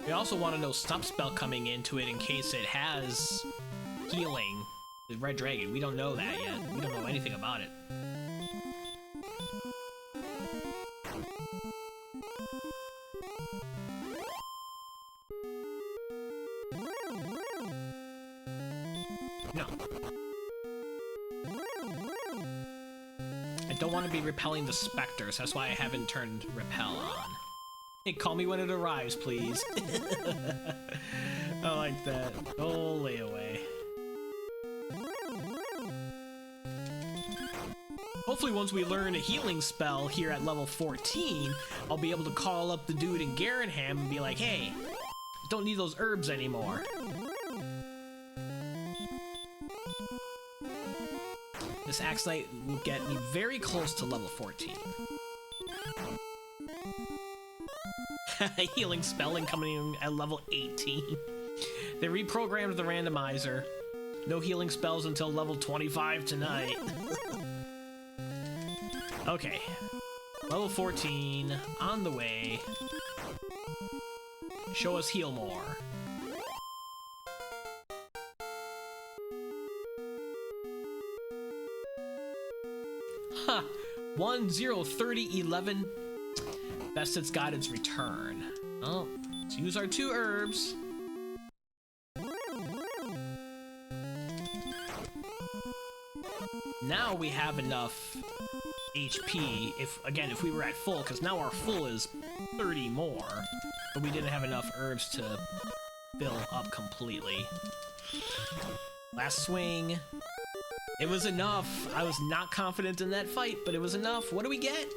We also want to know stopspell coming into it in case it has healing. The Red Dragon, we don't know that yet. We don't know anything about it. No. I don't want to be repelling the specters, that's why I haven't turned repel on. Hey, call me when it arrives, please. I like that. Oh, layaway. Hopefully once we learn a healing spell here at level 14, I'll be able to call up the dude in Garenham and be like, hey, don't need those herbs anymore. This Axe Knight will get me very close to level 14. Healing spell incoming at level 18. They reprogrammed the randomizer. No healing spells until level 25 tonight. Okay. Level 14, on the way. Show us heal more. Ha! 103011. Best it's got its return. Oh, let's use our 2 herbs. Now we have enough HP, if we were at full, because now our full is 30 more, but we didn't have enough herbs to fill up completely. Last swing. It was enough. I was not confident in that fight, but it was enough. What do we get?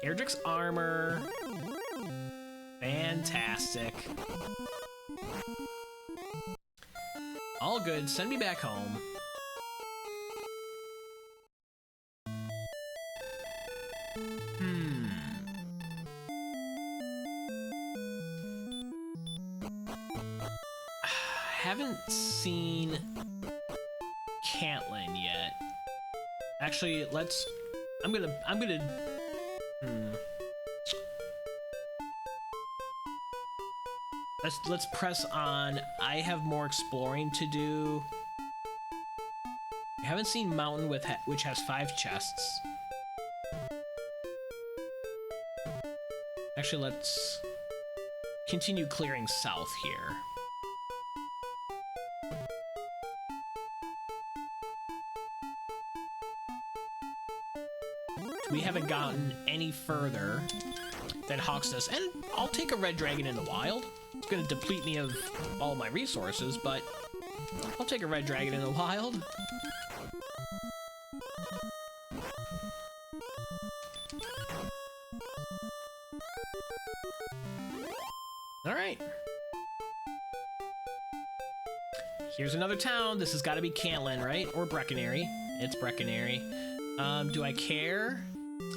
Erdrick's armor. Fantastic. All good. Send me back home. Haven't seen Cantlin yet. Actually, I'm gonna Let's press on. I have more exploring to do. I haven't seen Mountain which has 5 chests. Actually, let's continue clearing south here. We haven't gotten any further than Hawksnest, and I'll take a red dragon in the wild. It's gonna deplete me of all my resources, but I'll take a red dragon in the wild. Alright. Here's another town. This has got to be Cantlin, right? Or Brecconary. It's Brecconary. Do I care?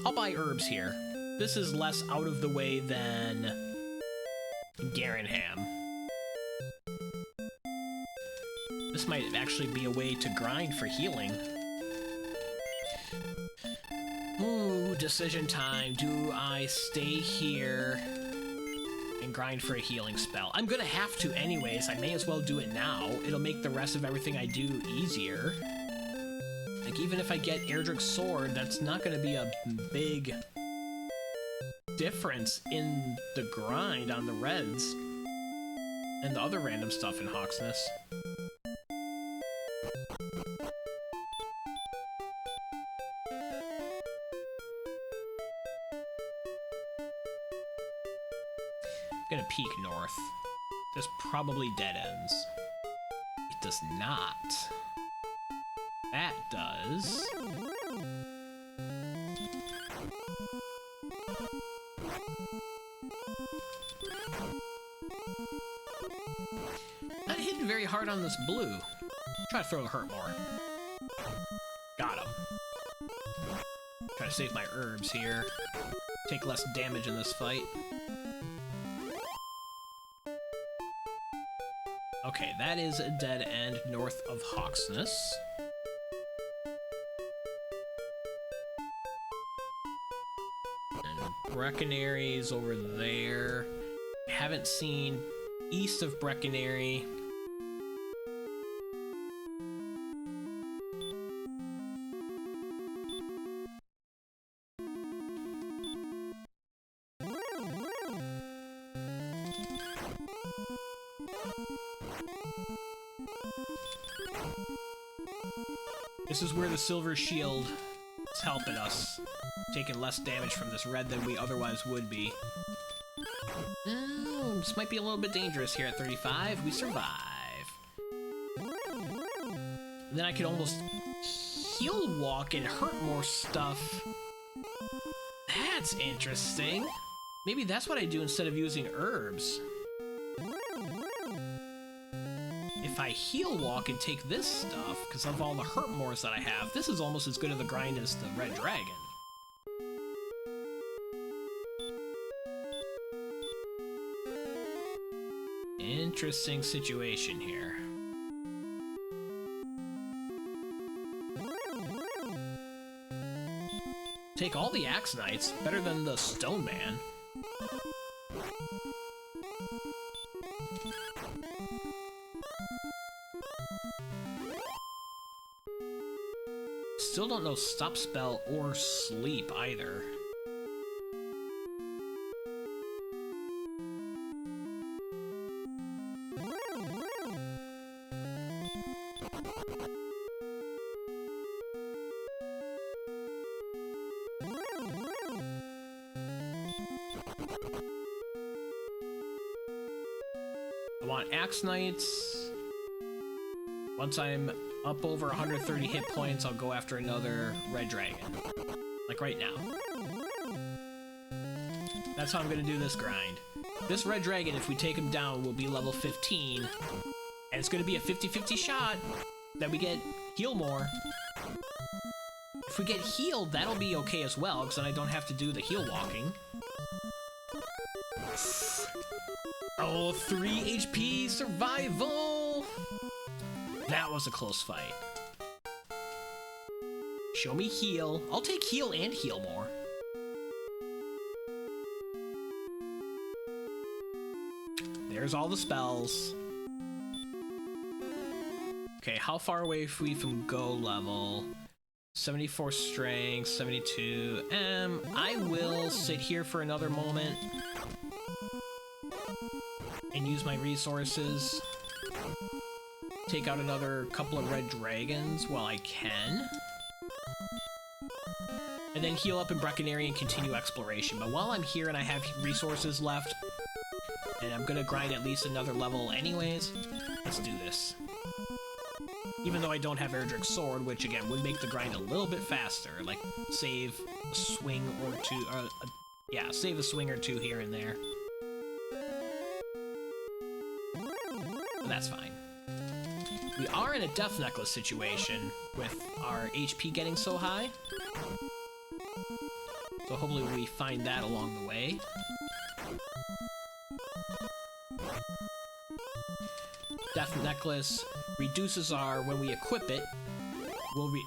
I'll buy herbs here. This is less out of the way than Garenham. This might actually be a way to grind for healing. Ooh, decision time. Do I stay here and grind for a healing spell? I'm gonna have to anyways. I may as well do it now. It'll make the rest of everything I do easier. Like, even if I get Erdrick's sword, that's not gonna be a big difference in the grind on the reds and the other random stuff in Hawksnest. gonna peek north. This probably dead ends. It does not. That does. Not hitting very hard on this blue. Try to throw a hurt more. Got him. Try to save my herbs here. Take less damage in this fight. Okay, that is a dead end north of Hawksness. And Breckonary's over there. Haven't seen east of Breckonary. This is where the silver shield is helping us, taking less damage from this red than we otherwise would be. This might be a little bit dangerous here at 35. We survive. And then I could almost heal walk and hurt more stuff. That's interesting. Maybe that's what I do instead of using herbs. If I heal walk and take this stuff, because of all the hurt mores that I have, this is almost as good of a grind as the red dragon. Interesting situation here. Take all the Axe Knights, better than the Stone Man. Still don't know Stop Spell or Sleep either. I want Axe Knights. Once I'm up over 130 hit points, I'll go after another red dragon. Like right now. That's how I'm gonna do this grind. This red dragon, if we take him down, will be level 15. And it's gonna be a 50-50 shot that we get heal more. If we get healed, that'll be okay as well, because then I don't have to do the heal walking. Oh, 3 HP survival! That was a close fight. Show me heal. I'll take heal and heal more. There's all the spells. Okay, how far away are we from go level? 74 strength, 72. I will sit here for another moment and use my resources. Take out another couple of red dragons while I can. And then heal up in Breckonary and continue exploration. But while I'm here and I have resources left, and I'm gonna grind at least another level anyways, let's do this. Even though I don't have Erdrick's sword, which again would make the grind a little bit faster, like save a swing or two, yeah, save a swing or two here and there. But that's fine. We are in a death necklace situation with our HP getting so high. So hopefully we find that along the way. Death necklace reduces our, when we equip it,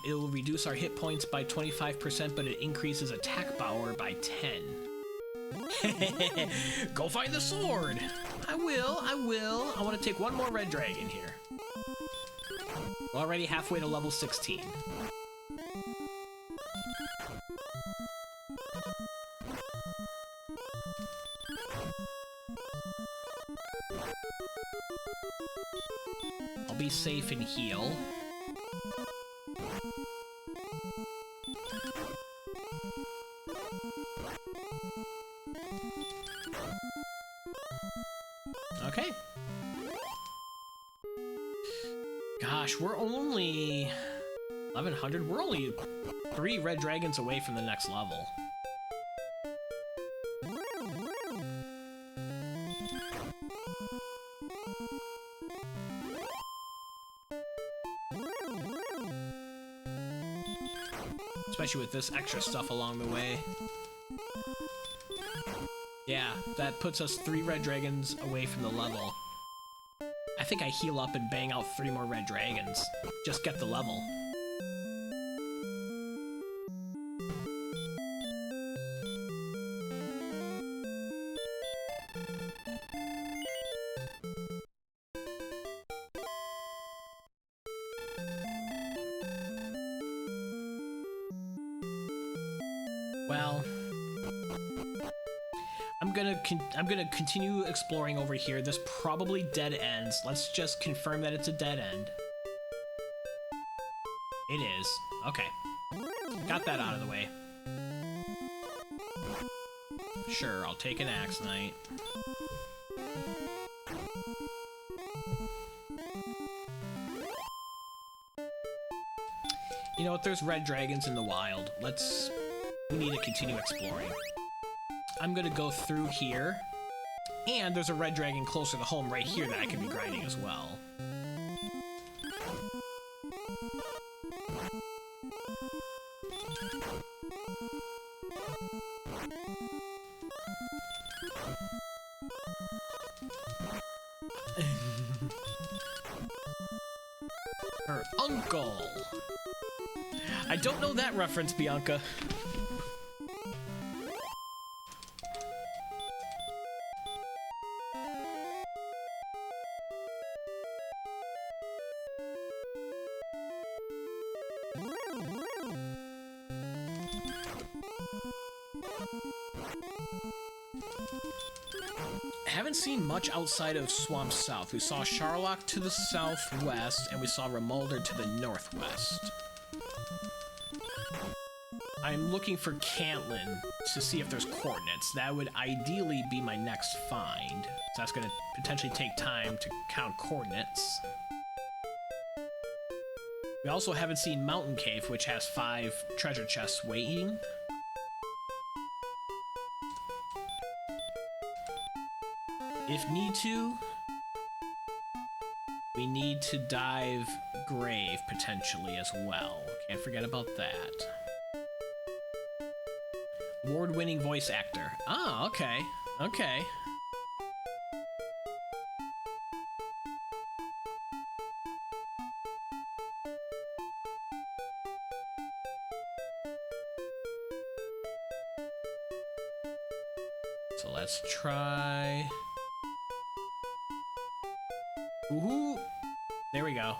it will reduce our hit points by 25%, but it increases attack power by 10. Go find the sword! I will. I want to take one more red dragon here. We're already halfway to level 16. I'll be safe and heal. Okay. Gosh, we're only 1100. We're only 3 red dragons away from the next level. Especially with this extra stuff along the way. Yeah, that puts us 3 red dragons away from the level. I think I heal up and bang out 3 more red dragons. Just get the level. Well, I'm gonna continue exploring over here. This probably dead ends. Let's just confirm that it's a dead end. It is. Okay. Got that out of the way. Sure, I'll take an Axe Knight. You know what? There's red dragons in the wild. We need to continue exploring. I'm gonna go through here, and there's a red dragon closer to home right here that I can be grinding as well. Her uncle. I don't know that reference, Bianca. Haven't seen much outside of Swamp South. We saw Charlock to the southwest, and we saw Remulder to the northwest. I'm looking for Cantlin to see if there's coordinates. That would ideally be my next find. So that's going to potentially take time to count coordinates. We also haven't seen Mountain Cave, which has 5 treasure chests waiting. If need to, we need to dive Grave potentially as well. Can't forget about that. Award-winning voice actor. Ah, okay. Okay. So let's try... Ooh, there we go.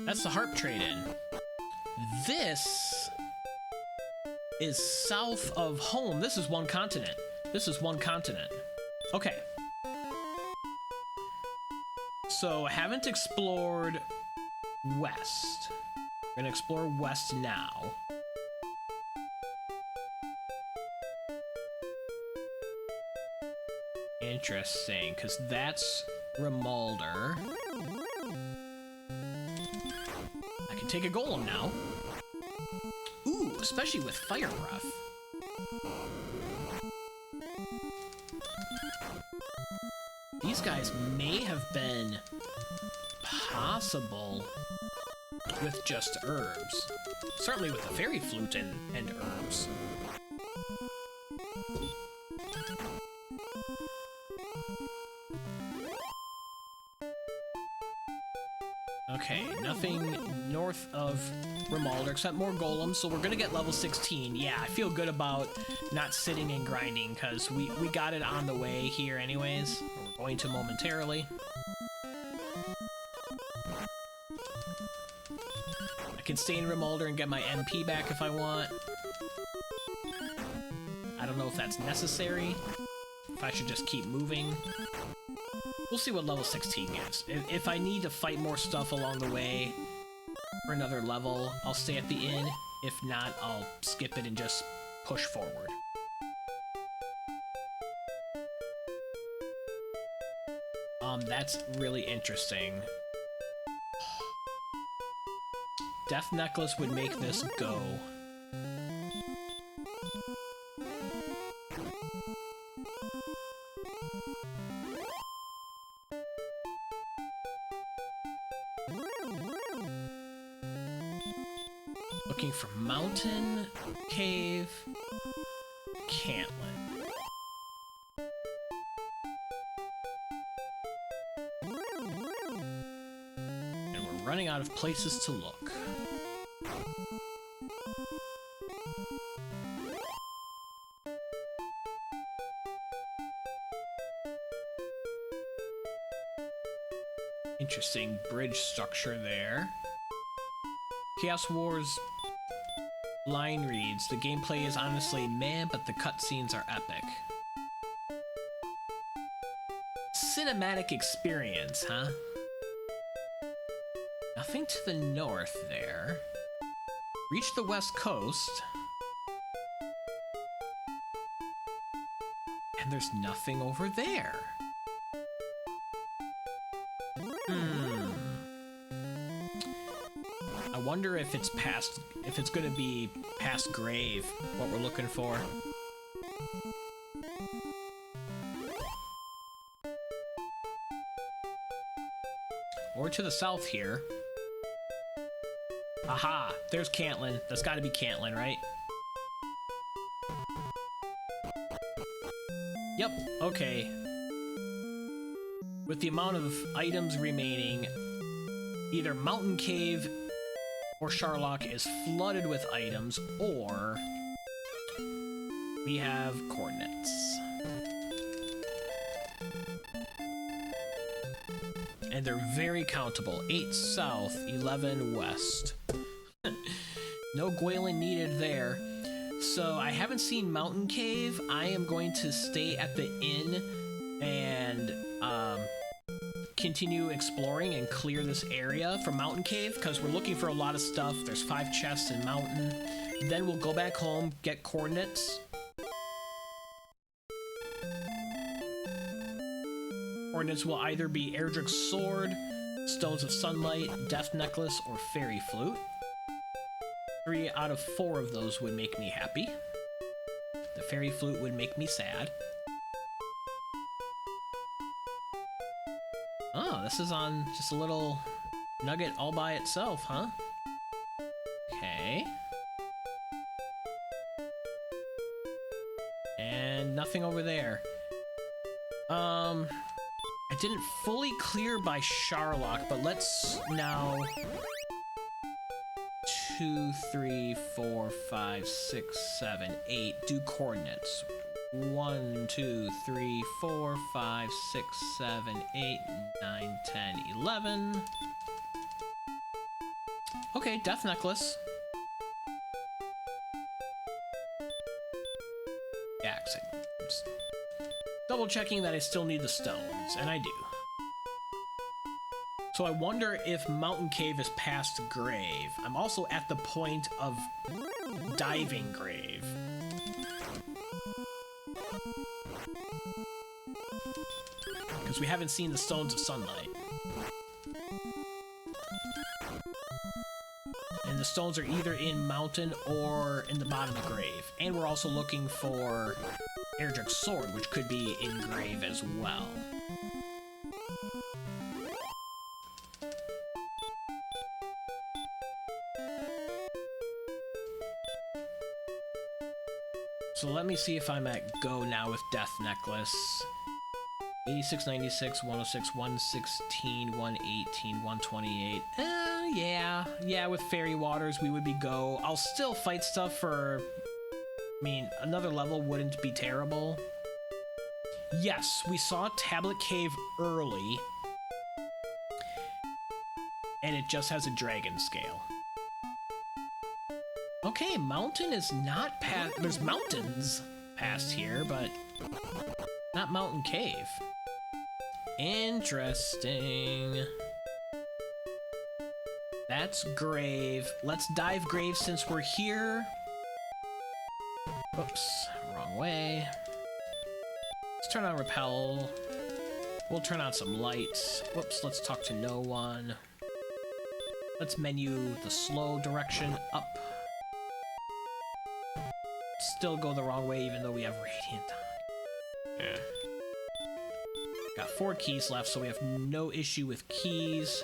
That's the harp trade-in. This is south of home. This is one continent. This is one continent. Okay. So, haven't explored west. We're gonna explore west now. Interesting, because that's Remulder. I can take a golem now. Ooh, especially with fire breath. These guys may have been possible with just herbs. Certainly with the fairy flute and herbs. Okay, nothing north of Remulder except more golems, so we're gonna get level 16. Yeah, I feel good about not sitting and grinding, because we got it on the way here anyways. We're going to momentarily. I can stay in Remulder and get my MP back if I want. I don't know if that's necessary, if I should just keep moving. We'll see what level 16 gives. If I need to fight more stuff along the way, for another level, I'll stay at the inn. If not, I'll skip it and just push forward. That's really interesting. Death Necklace would make this go. Looking for mountain, cave, Cantlin. And we're running out of places to look. Interesting bridge structure there. Chaos Wars line reads, the gameplay is honestly meh, but the cutscenes are epic. Cinematic experience, huh? Nothing to the north there. Reach the west coast. And there's nothing over there. I wonder if it's past, if it's gonna be past Grave, what we're looking for. Or to the south here. Aha! There's Cantlin. That's gotta be Cantlin, right? Yep, okay. With the amount of items remaining, either Mountain Cave or Charlock is flooded with items, or we have coordinates. And they're very countable. 8 south, 11 west. No Gwalen needed there. So I haven't seen Mountain Cave. I am going to stay at the inn and continue exploring and clear this area for Mountain Cave, because we're looking for a lot of stuff. There's 5 chests in Mountain. Then we'll go back home, get coordinates. Coordinates will either be Erdrick's sword, Stones of Sunlight, Death Necklace, or Fairy Flute. 3 out of 4 of those would make me happy. The Fairy Flute would make me sad. Oh, this is on just a little nugget all by itself, huh? Okay. And nothing over there. I didn't fully clear by Charlock, but let's now 2, 3, 4, 5, 6, 7, 8 do coordinates. 1, 2, 3, 4, 5, 6, 7, 8, 9, 10, 11. Okay, Death Necklace. Yeah, just double checking that I still need the stones, and I do. So I wonder if Mountain Cave is past Grave. I'm also at the point of diving Grave. Because we haven't seen the Stones of Sunlight. And the stones are either in Mountain or in the bottom of Grave. And we're also looking for Erdrick's sword, which could be in Grave as well. So let me see if I'm at go now with Death Necklace. 86, 96, 106, 116, 118, 128. Yeah, with Fairy Waters we would be go. I'll still fight stuff for... I mean, another level wouldn't be terrible. Yes, we saw Tablet Cave early. And it just has a dragon scale. Okay, Mountain is not past... There's mountains past here, but not Mountain Cave. Interesting. That's grave. Let's dive grave since we're here. Oops, wrong way. Let's turn on repel. We'll turn on some lights. Whoops, let's talk to no one. Let's menu the slow direction up. Still go the wrong way even though we have radiant on. Yeah. Got 4 keys left, so we have no issue with keys.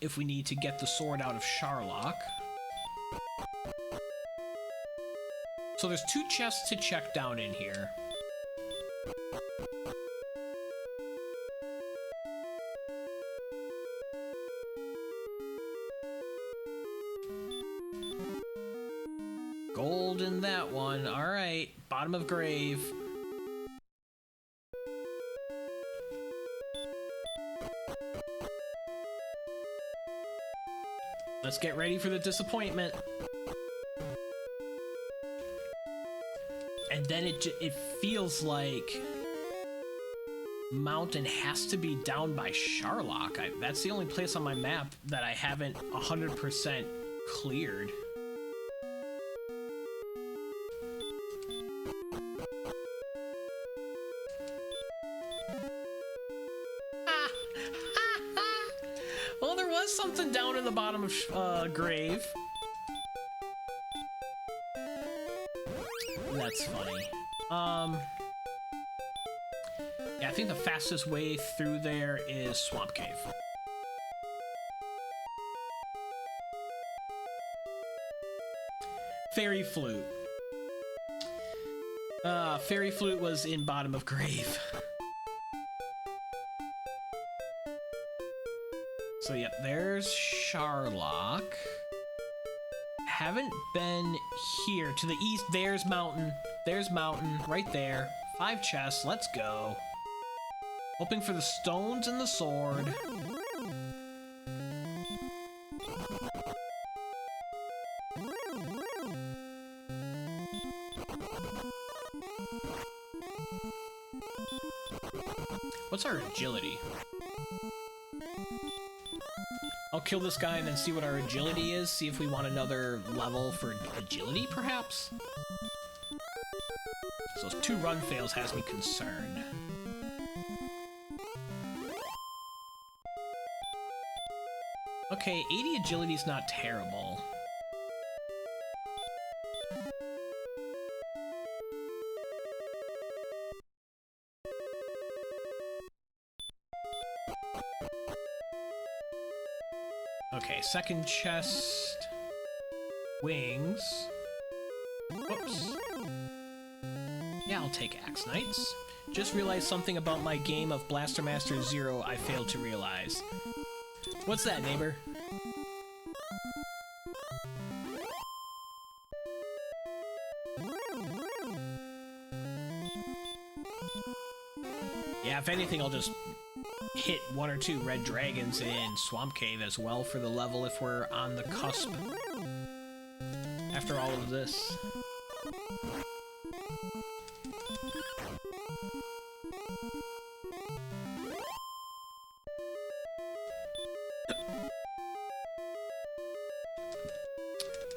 If we need to get the sword out of Charlock. So there's 2 chests to check down in here. Gold in that one. Alright, bottom of grave. Let's get ready for the disappointment. And then it feels like Mountain has to be down by Charlock. That's the only place on my map that I haven't 100% cleared. Well, there was something down in the bottom of grave. That's funny. Yeah, I think the fastest way through there is Swamp Cave. Fairy Flute. Fairy Flute was in bottom of grave. So yep, there's Charlock. Haven't been here. To the east, there's Mountain. There's Mountain, right there. 5 chests, let's go. Hoping for the stones and the sword. What's our agility? I'll kill this guy and then see what our agility is, see if we want another level for agility, perhaps? So those 2 run fails has me concerned. Okay, 80 agility's not terrible. Okay, second chest. Wings. Whoops. Yeah, I'll take Axe Knights. Just realized something about my game of Blaster Master Zero I failed to realize. What's that, neighbor? Yeah, if anything, I'll just hit 1 or 2 red dragons in Swamp Cave as well for the level if we're on the cusp. After all of this.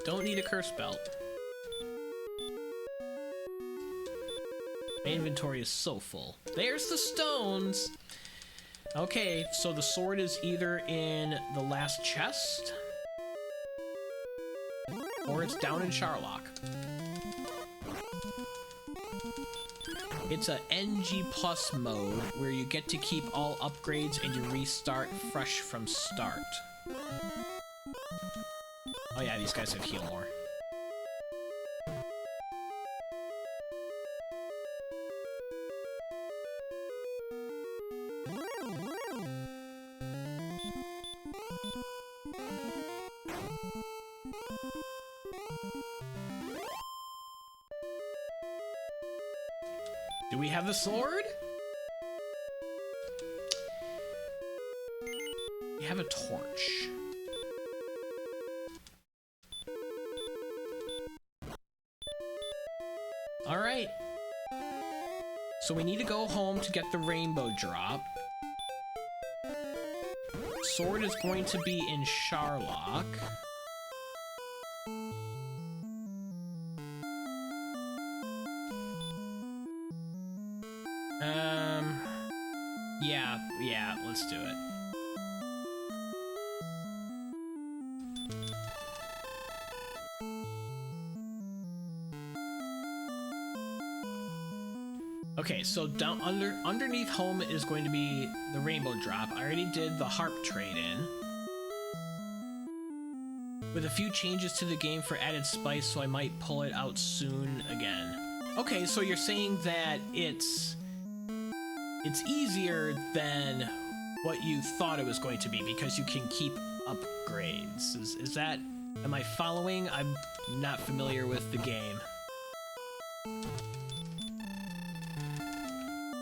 Don't need a curse belt. My inventory is so full. There's the stones! Okay, so the sword is either in the last chest, or it's down in Charlock. It's a NG Plus mode, where you get to keep all upgrades and you restart fresh from start. Oh yeah, these guys have heal more. Do we have the sword? We have a torch. Alright. So we need to go home to get the rainbow drop. Sword is going to be in Charlock. Yeah, let's do it. Okay, so down underneath home is going to be the rainbow drop. I already did the harp trade-in. With a few changes to the game for added spice, so I might pull it out soon again. Okay, so you're saying that it's easier than what you thought it was going to be because you can keep upgrades. Is that... Am I following? I'm not familiar with the game.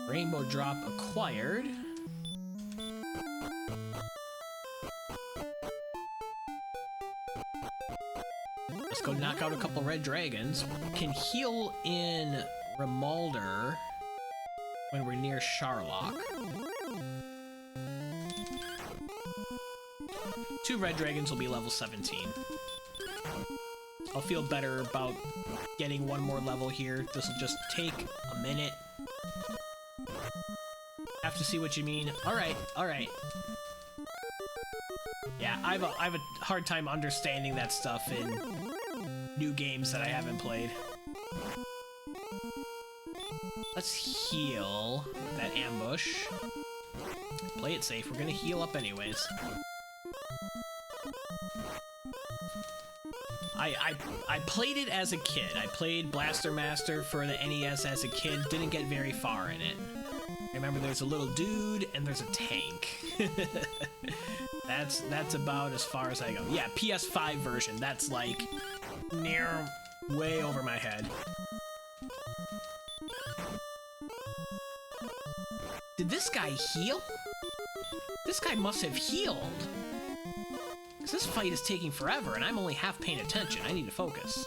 Rainbow drop acquired. Let's go knock out a couple red dragons. Can heal in Remolder when we're near Charlock. 2 red dragons will be level 17. I'll feel better about getting one more level here. This will just take a minute. Have to see what you mean. Alright. Yeah, I have a hard time understanding that stuff in new games that I haven't played. Let's heal that ambush. Play it safe. We're gonna heal up anyways. I played it as a kid. I played Blaster Master for the NES as a kid. Didn't get very far in it. I remember there's a little dude and there's a tank. That's about as far as I go. Yeah, PS5 version. That's like near way over my head. Did this guy heal? This guy must have healed. Because this fight is taking forever and I'm only half paying attention. I need to focus.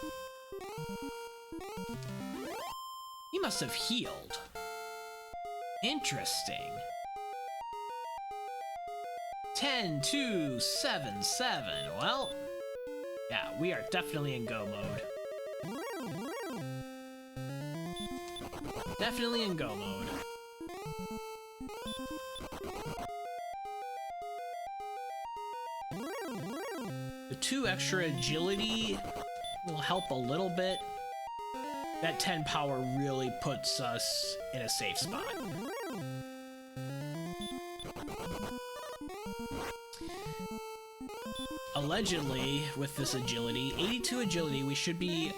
He must have healed. Interesting. 10, 2, 7, 7. Well, yeah, we are definitely in go mode. Definitely in go mode. The 2 extra agility will help a little bit. That 10 power really puts us in a safe spot. Allegedly, with this agility, 82 agility, we should be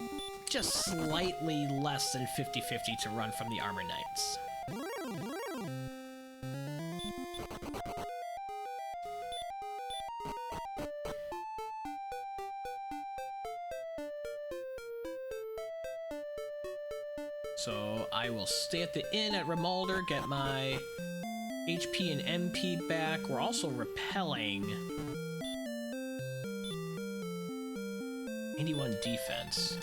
just slightly less than 50-50 to run from the Armor Knights. So I will stay at the inn at Remolder, get my HP and MP back. We're also repelling 81 defense.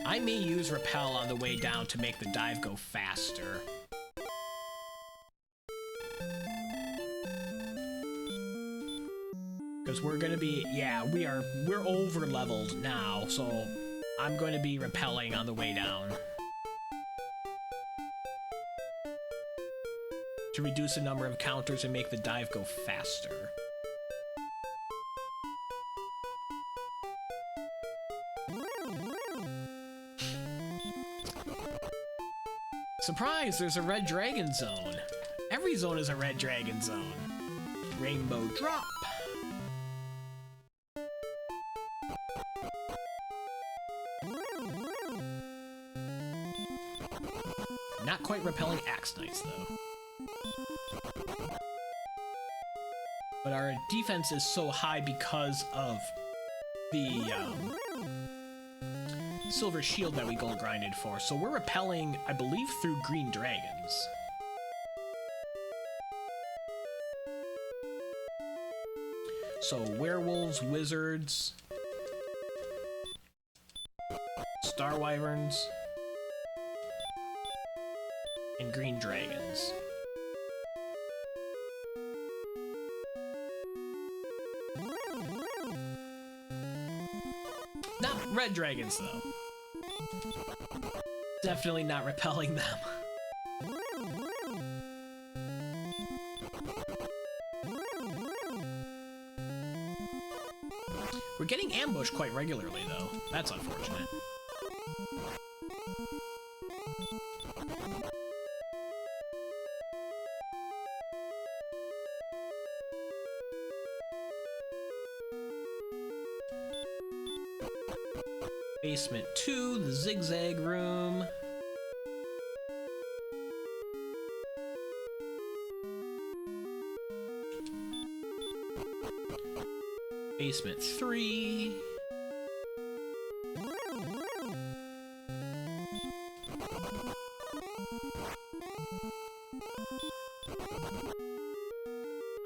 I may use repel on the way down to make the dive go faster. Because we're gonna be, yeah, we're over leveled now, so I'm going to be repelling on the way down. To reduce the number of counters and make the dive go faster. Surprise! There's a red dragon zone. Every zone is a red dragon zone. Rainbow drop. Not quite repelling Axe Knights, though. But our defense is so high because of the silver shield that we gold grinded for. So we're repelling, I believe, through green dragons. So werewolves, wizards, star wyverns. and green dragons. Not red dragons, though. Definitely not repelling them. We're getting ambushed quite regularly, though. That's unfortunate. Basement 2, the zigzag room. Basement 3.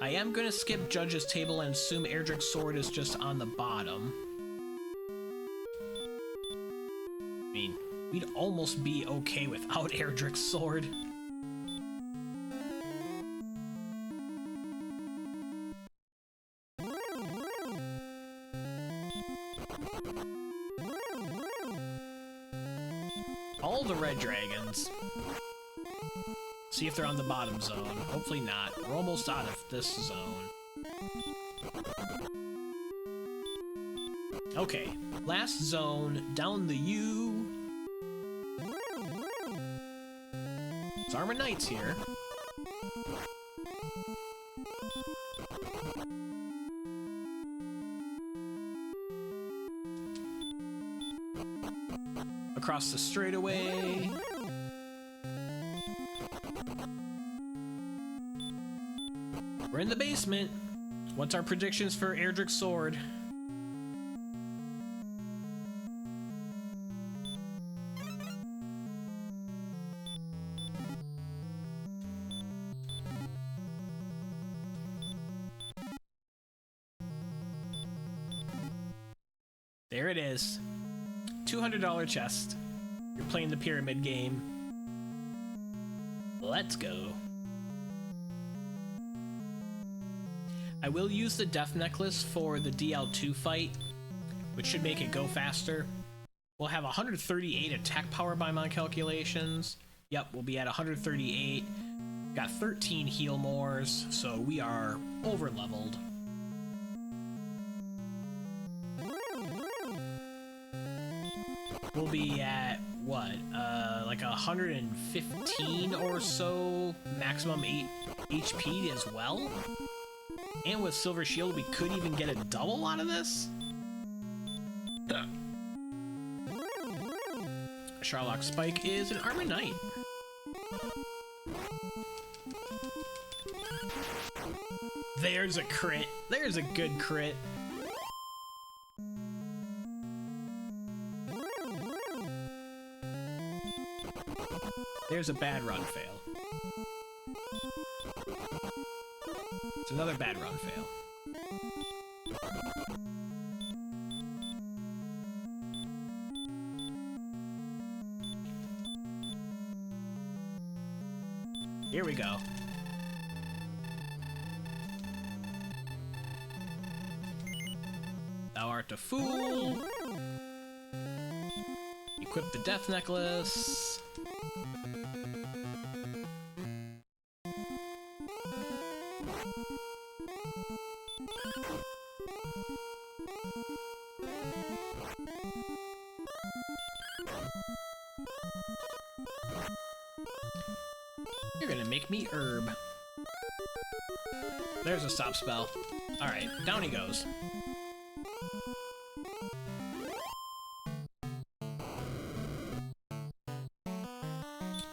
I am gonna skip Judge's table and assume Erdrick's sword is just on the bottom. I mean, we'd almost be okay without Erdrick's sword. All the red dragons. See if they're on the bottom zone. Hopefully not. We're almost out of this zone. Okay, last zone, down the U. It's Armor Knights here. Across the straightaway. We're in the basement. What's our predictions for Erdrick's sword? There it is. $200 chest. You're playing the pyramid game. Let's go. I will use the death necklace for the DL2 fight, which should make it go faster. We'll have 138 attack power by my calculations. Yep, we'll be at 138. Got 13 heal mores, so we are over leveled. We'll be at what, like 115 or so maximum 8 HP as well. And with Silver Shield, we could even get a double out of this. Charlock Spike is an Armor Knight. There's a crit. There's a good crit. There's a bad run fail. It's another bad run fail. Here we go. Thou art a fool. Equip the death necklace. You're gonna make me herb. There's a stop spell. Alright, down he goes.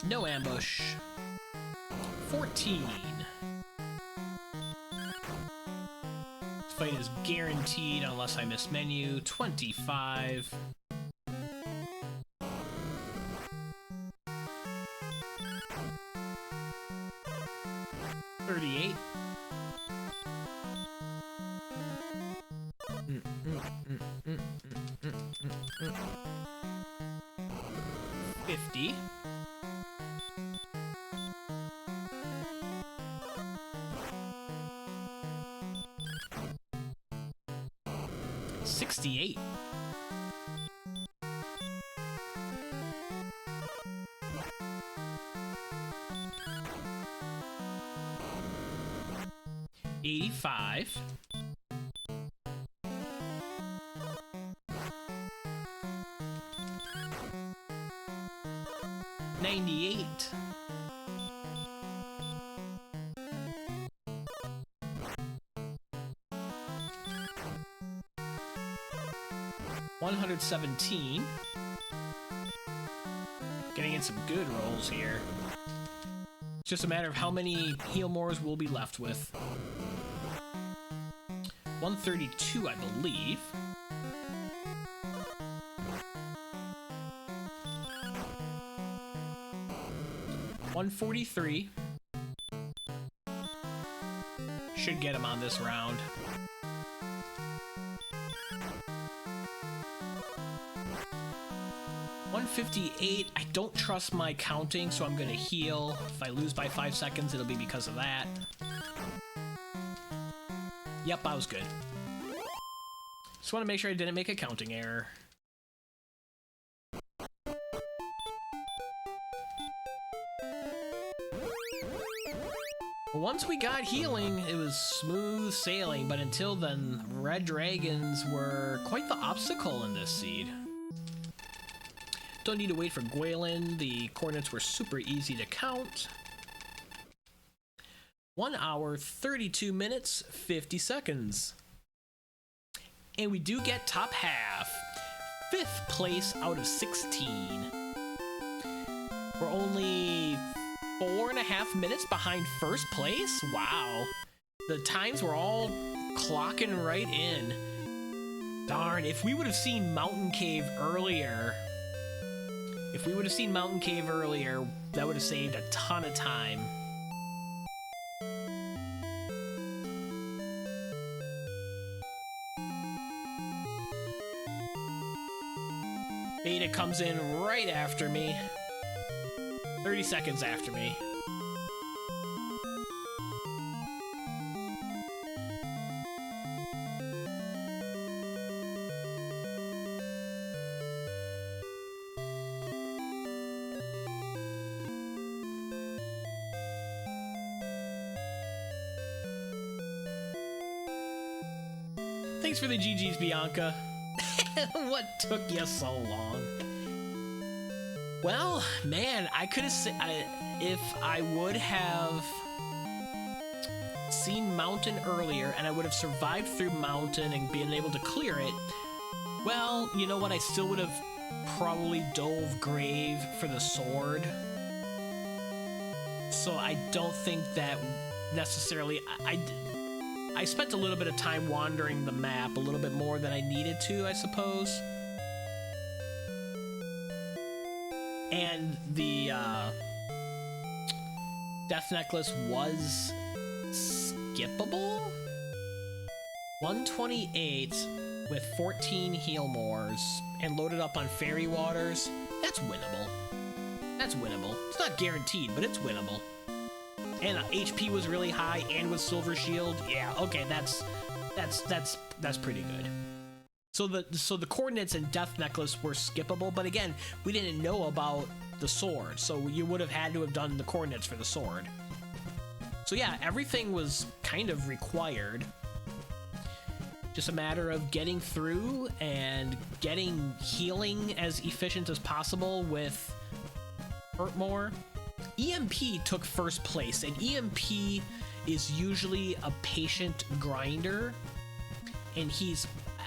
No ambush. 14. This fight is guaranteed unless I miss menu. 25. 38. $50. 68. $85. $98. $117. Getting in some good rolls here. It's just a matter of how many heal mores we'll be left with. 132, I believe. $143. Should get him on this round. $158. I don't trust my counting, so I'm gonna heal. If I lose by 5 seconds, it'll be because of that. Yep, I was good. Just want to make sure I didn't make a counting error. Once we got healing, it was smooth sailing, but until then, red dragons were quite the obstacle in this seed. Don't need to wait for Gwaelin. The coordinates were super easy to count. 1 hour, 32 minutes, 50 seconds. And we do get top half. 5th place out of 16. We're only 4.5 minutes behind first place? Wow. The times were all clocking right in. Darn, if we would have seen Mountain Cave earlier... that would have saved a ton of time. Beta comes in right after me. 30 seconds after me. Thanks for the GGs, Bianca. What took you so long? Well, man, I could have said if I would have seen Mountain earlier and I would have survived through Mountain and been able to clear it, well, you know what? I still would have probably dove Grave for the sword. So I don't think that necessarily... I spent a little bit of time wandering the map, a little bit more than I needed to, I suppose. And the Death Necklace was skippable? 128 with 14 heal mores and loaded up on fairy waters. That's winnable. That's winnable. It's not guaranteed, but it's winnable. And HP was really high, and with Silver Shield. Yeah, okay, that's pretty good. So the coordinates and Death Necklace were skippable, but again, we didn't know about the sword, so you would have had to have done the coordinates for the sword. So yeah, everything was kind of required. Just a matter of getting through and getting healing as efficient as possible with Hurt More. EMP took first place, and EMP is usually a patient grinder, and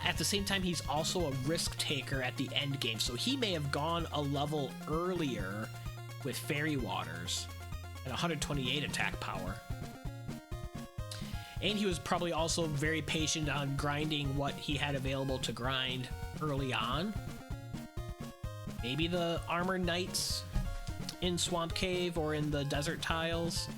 at the same time, he's also a risk taker at the end game, so he may have gone a level earlier with Fairy Waters and 128 attack power. And he was probably also very patient on grinding what he had available to grind early on. Maybe the Armored Knights in Swamp Cave or in the Desert Tiles.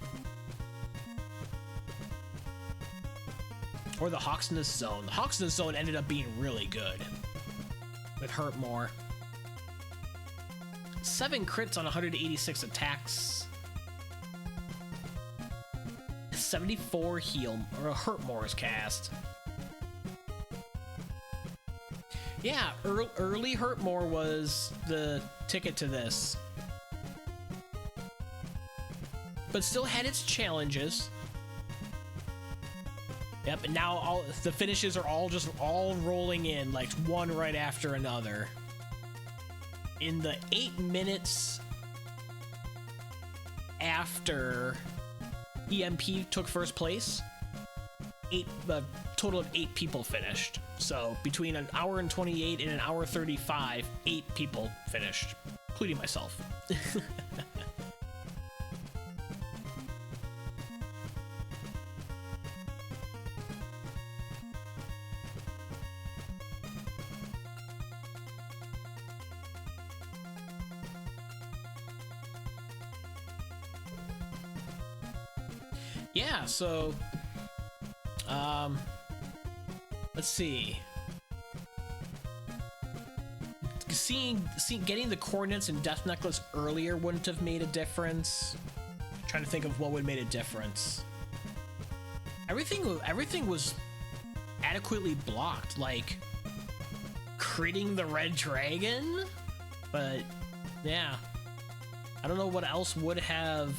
Or the Hawksness Zone. The Hawksness Zone ended up being really good with Hurt More. 7 crits on 186 attacks. 74 heal or Hurt Mores cast. Yeah, early Hurtmore was the ticket to this. But still had its challenges. Yep, and now all the finishes are all rolling in, like one right after another. In the 8 minutes after EMP took first place, a total of 8 people finished. So between an hour and 28 and an hour 35, 8 people finished, including myself. Yeah, so let's see. Getting the coordinates and death necklace earlier wouldn't have made a difference. I'm trying to think of what would have made a difference. Everything was adequately blocked, like critting the red dragon, but yeah, I don't know what else would have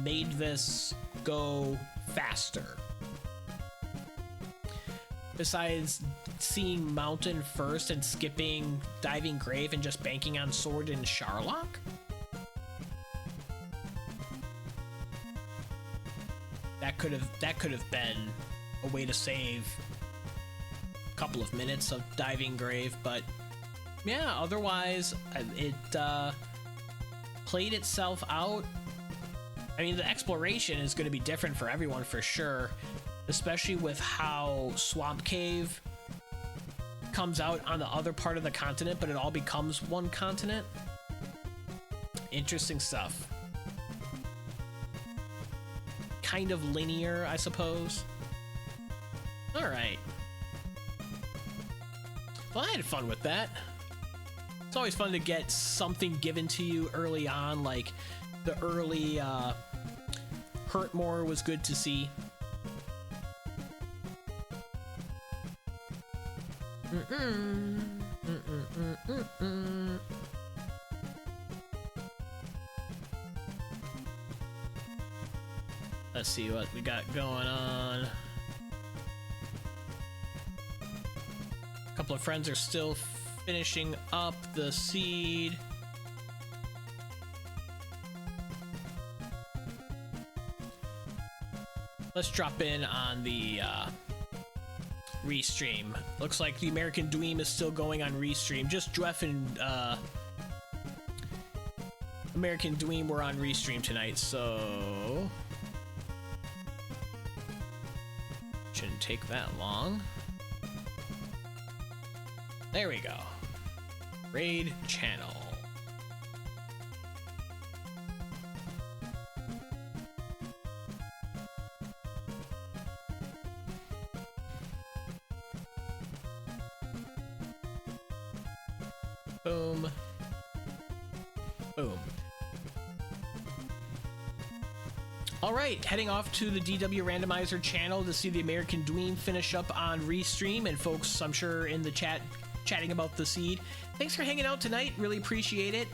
made this go faster. Besides seeing Mountain first and skipping Diving Grave and just banking on Sword and Charlock? That could have been a way to save a couple of minutes of Diving Grave, but yeah, otherwise it played itself out. I mean, the exploration is going to be different for everyone for sure, especially with how Swamp Cave comes out on the other part of the continent, but it all becomes one continent. Interesting stuff. Kind of linear, I suppose. All right. Well, I had fun with that. It's always fun to get something given to you early on, like the early Hurtmore was good to see. Let's see what we got going on. A couple of friends are still finishing up the seed. Let's drop in on the restream. Looks like the American Dweem is still going on restream. Just Dreff and American Dweem were on restream tonight, so shouldn't take that long. There we go. Raid channel. Boom. Boom. All right, heading off to the DW Randomizer channel to see the American Dweem finish up on restream, and folks, I'm sure in the chat chatting about the seed. Thanks for hanging out tonight. Really appreciate it.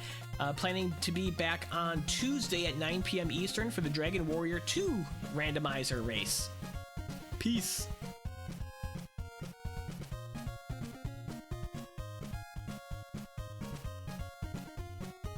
Planning to be back on Tuesday at 9 p.m. Eastern for the Dragon Warrior 2 randomizer race. Peace.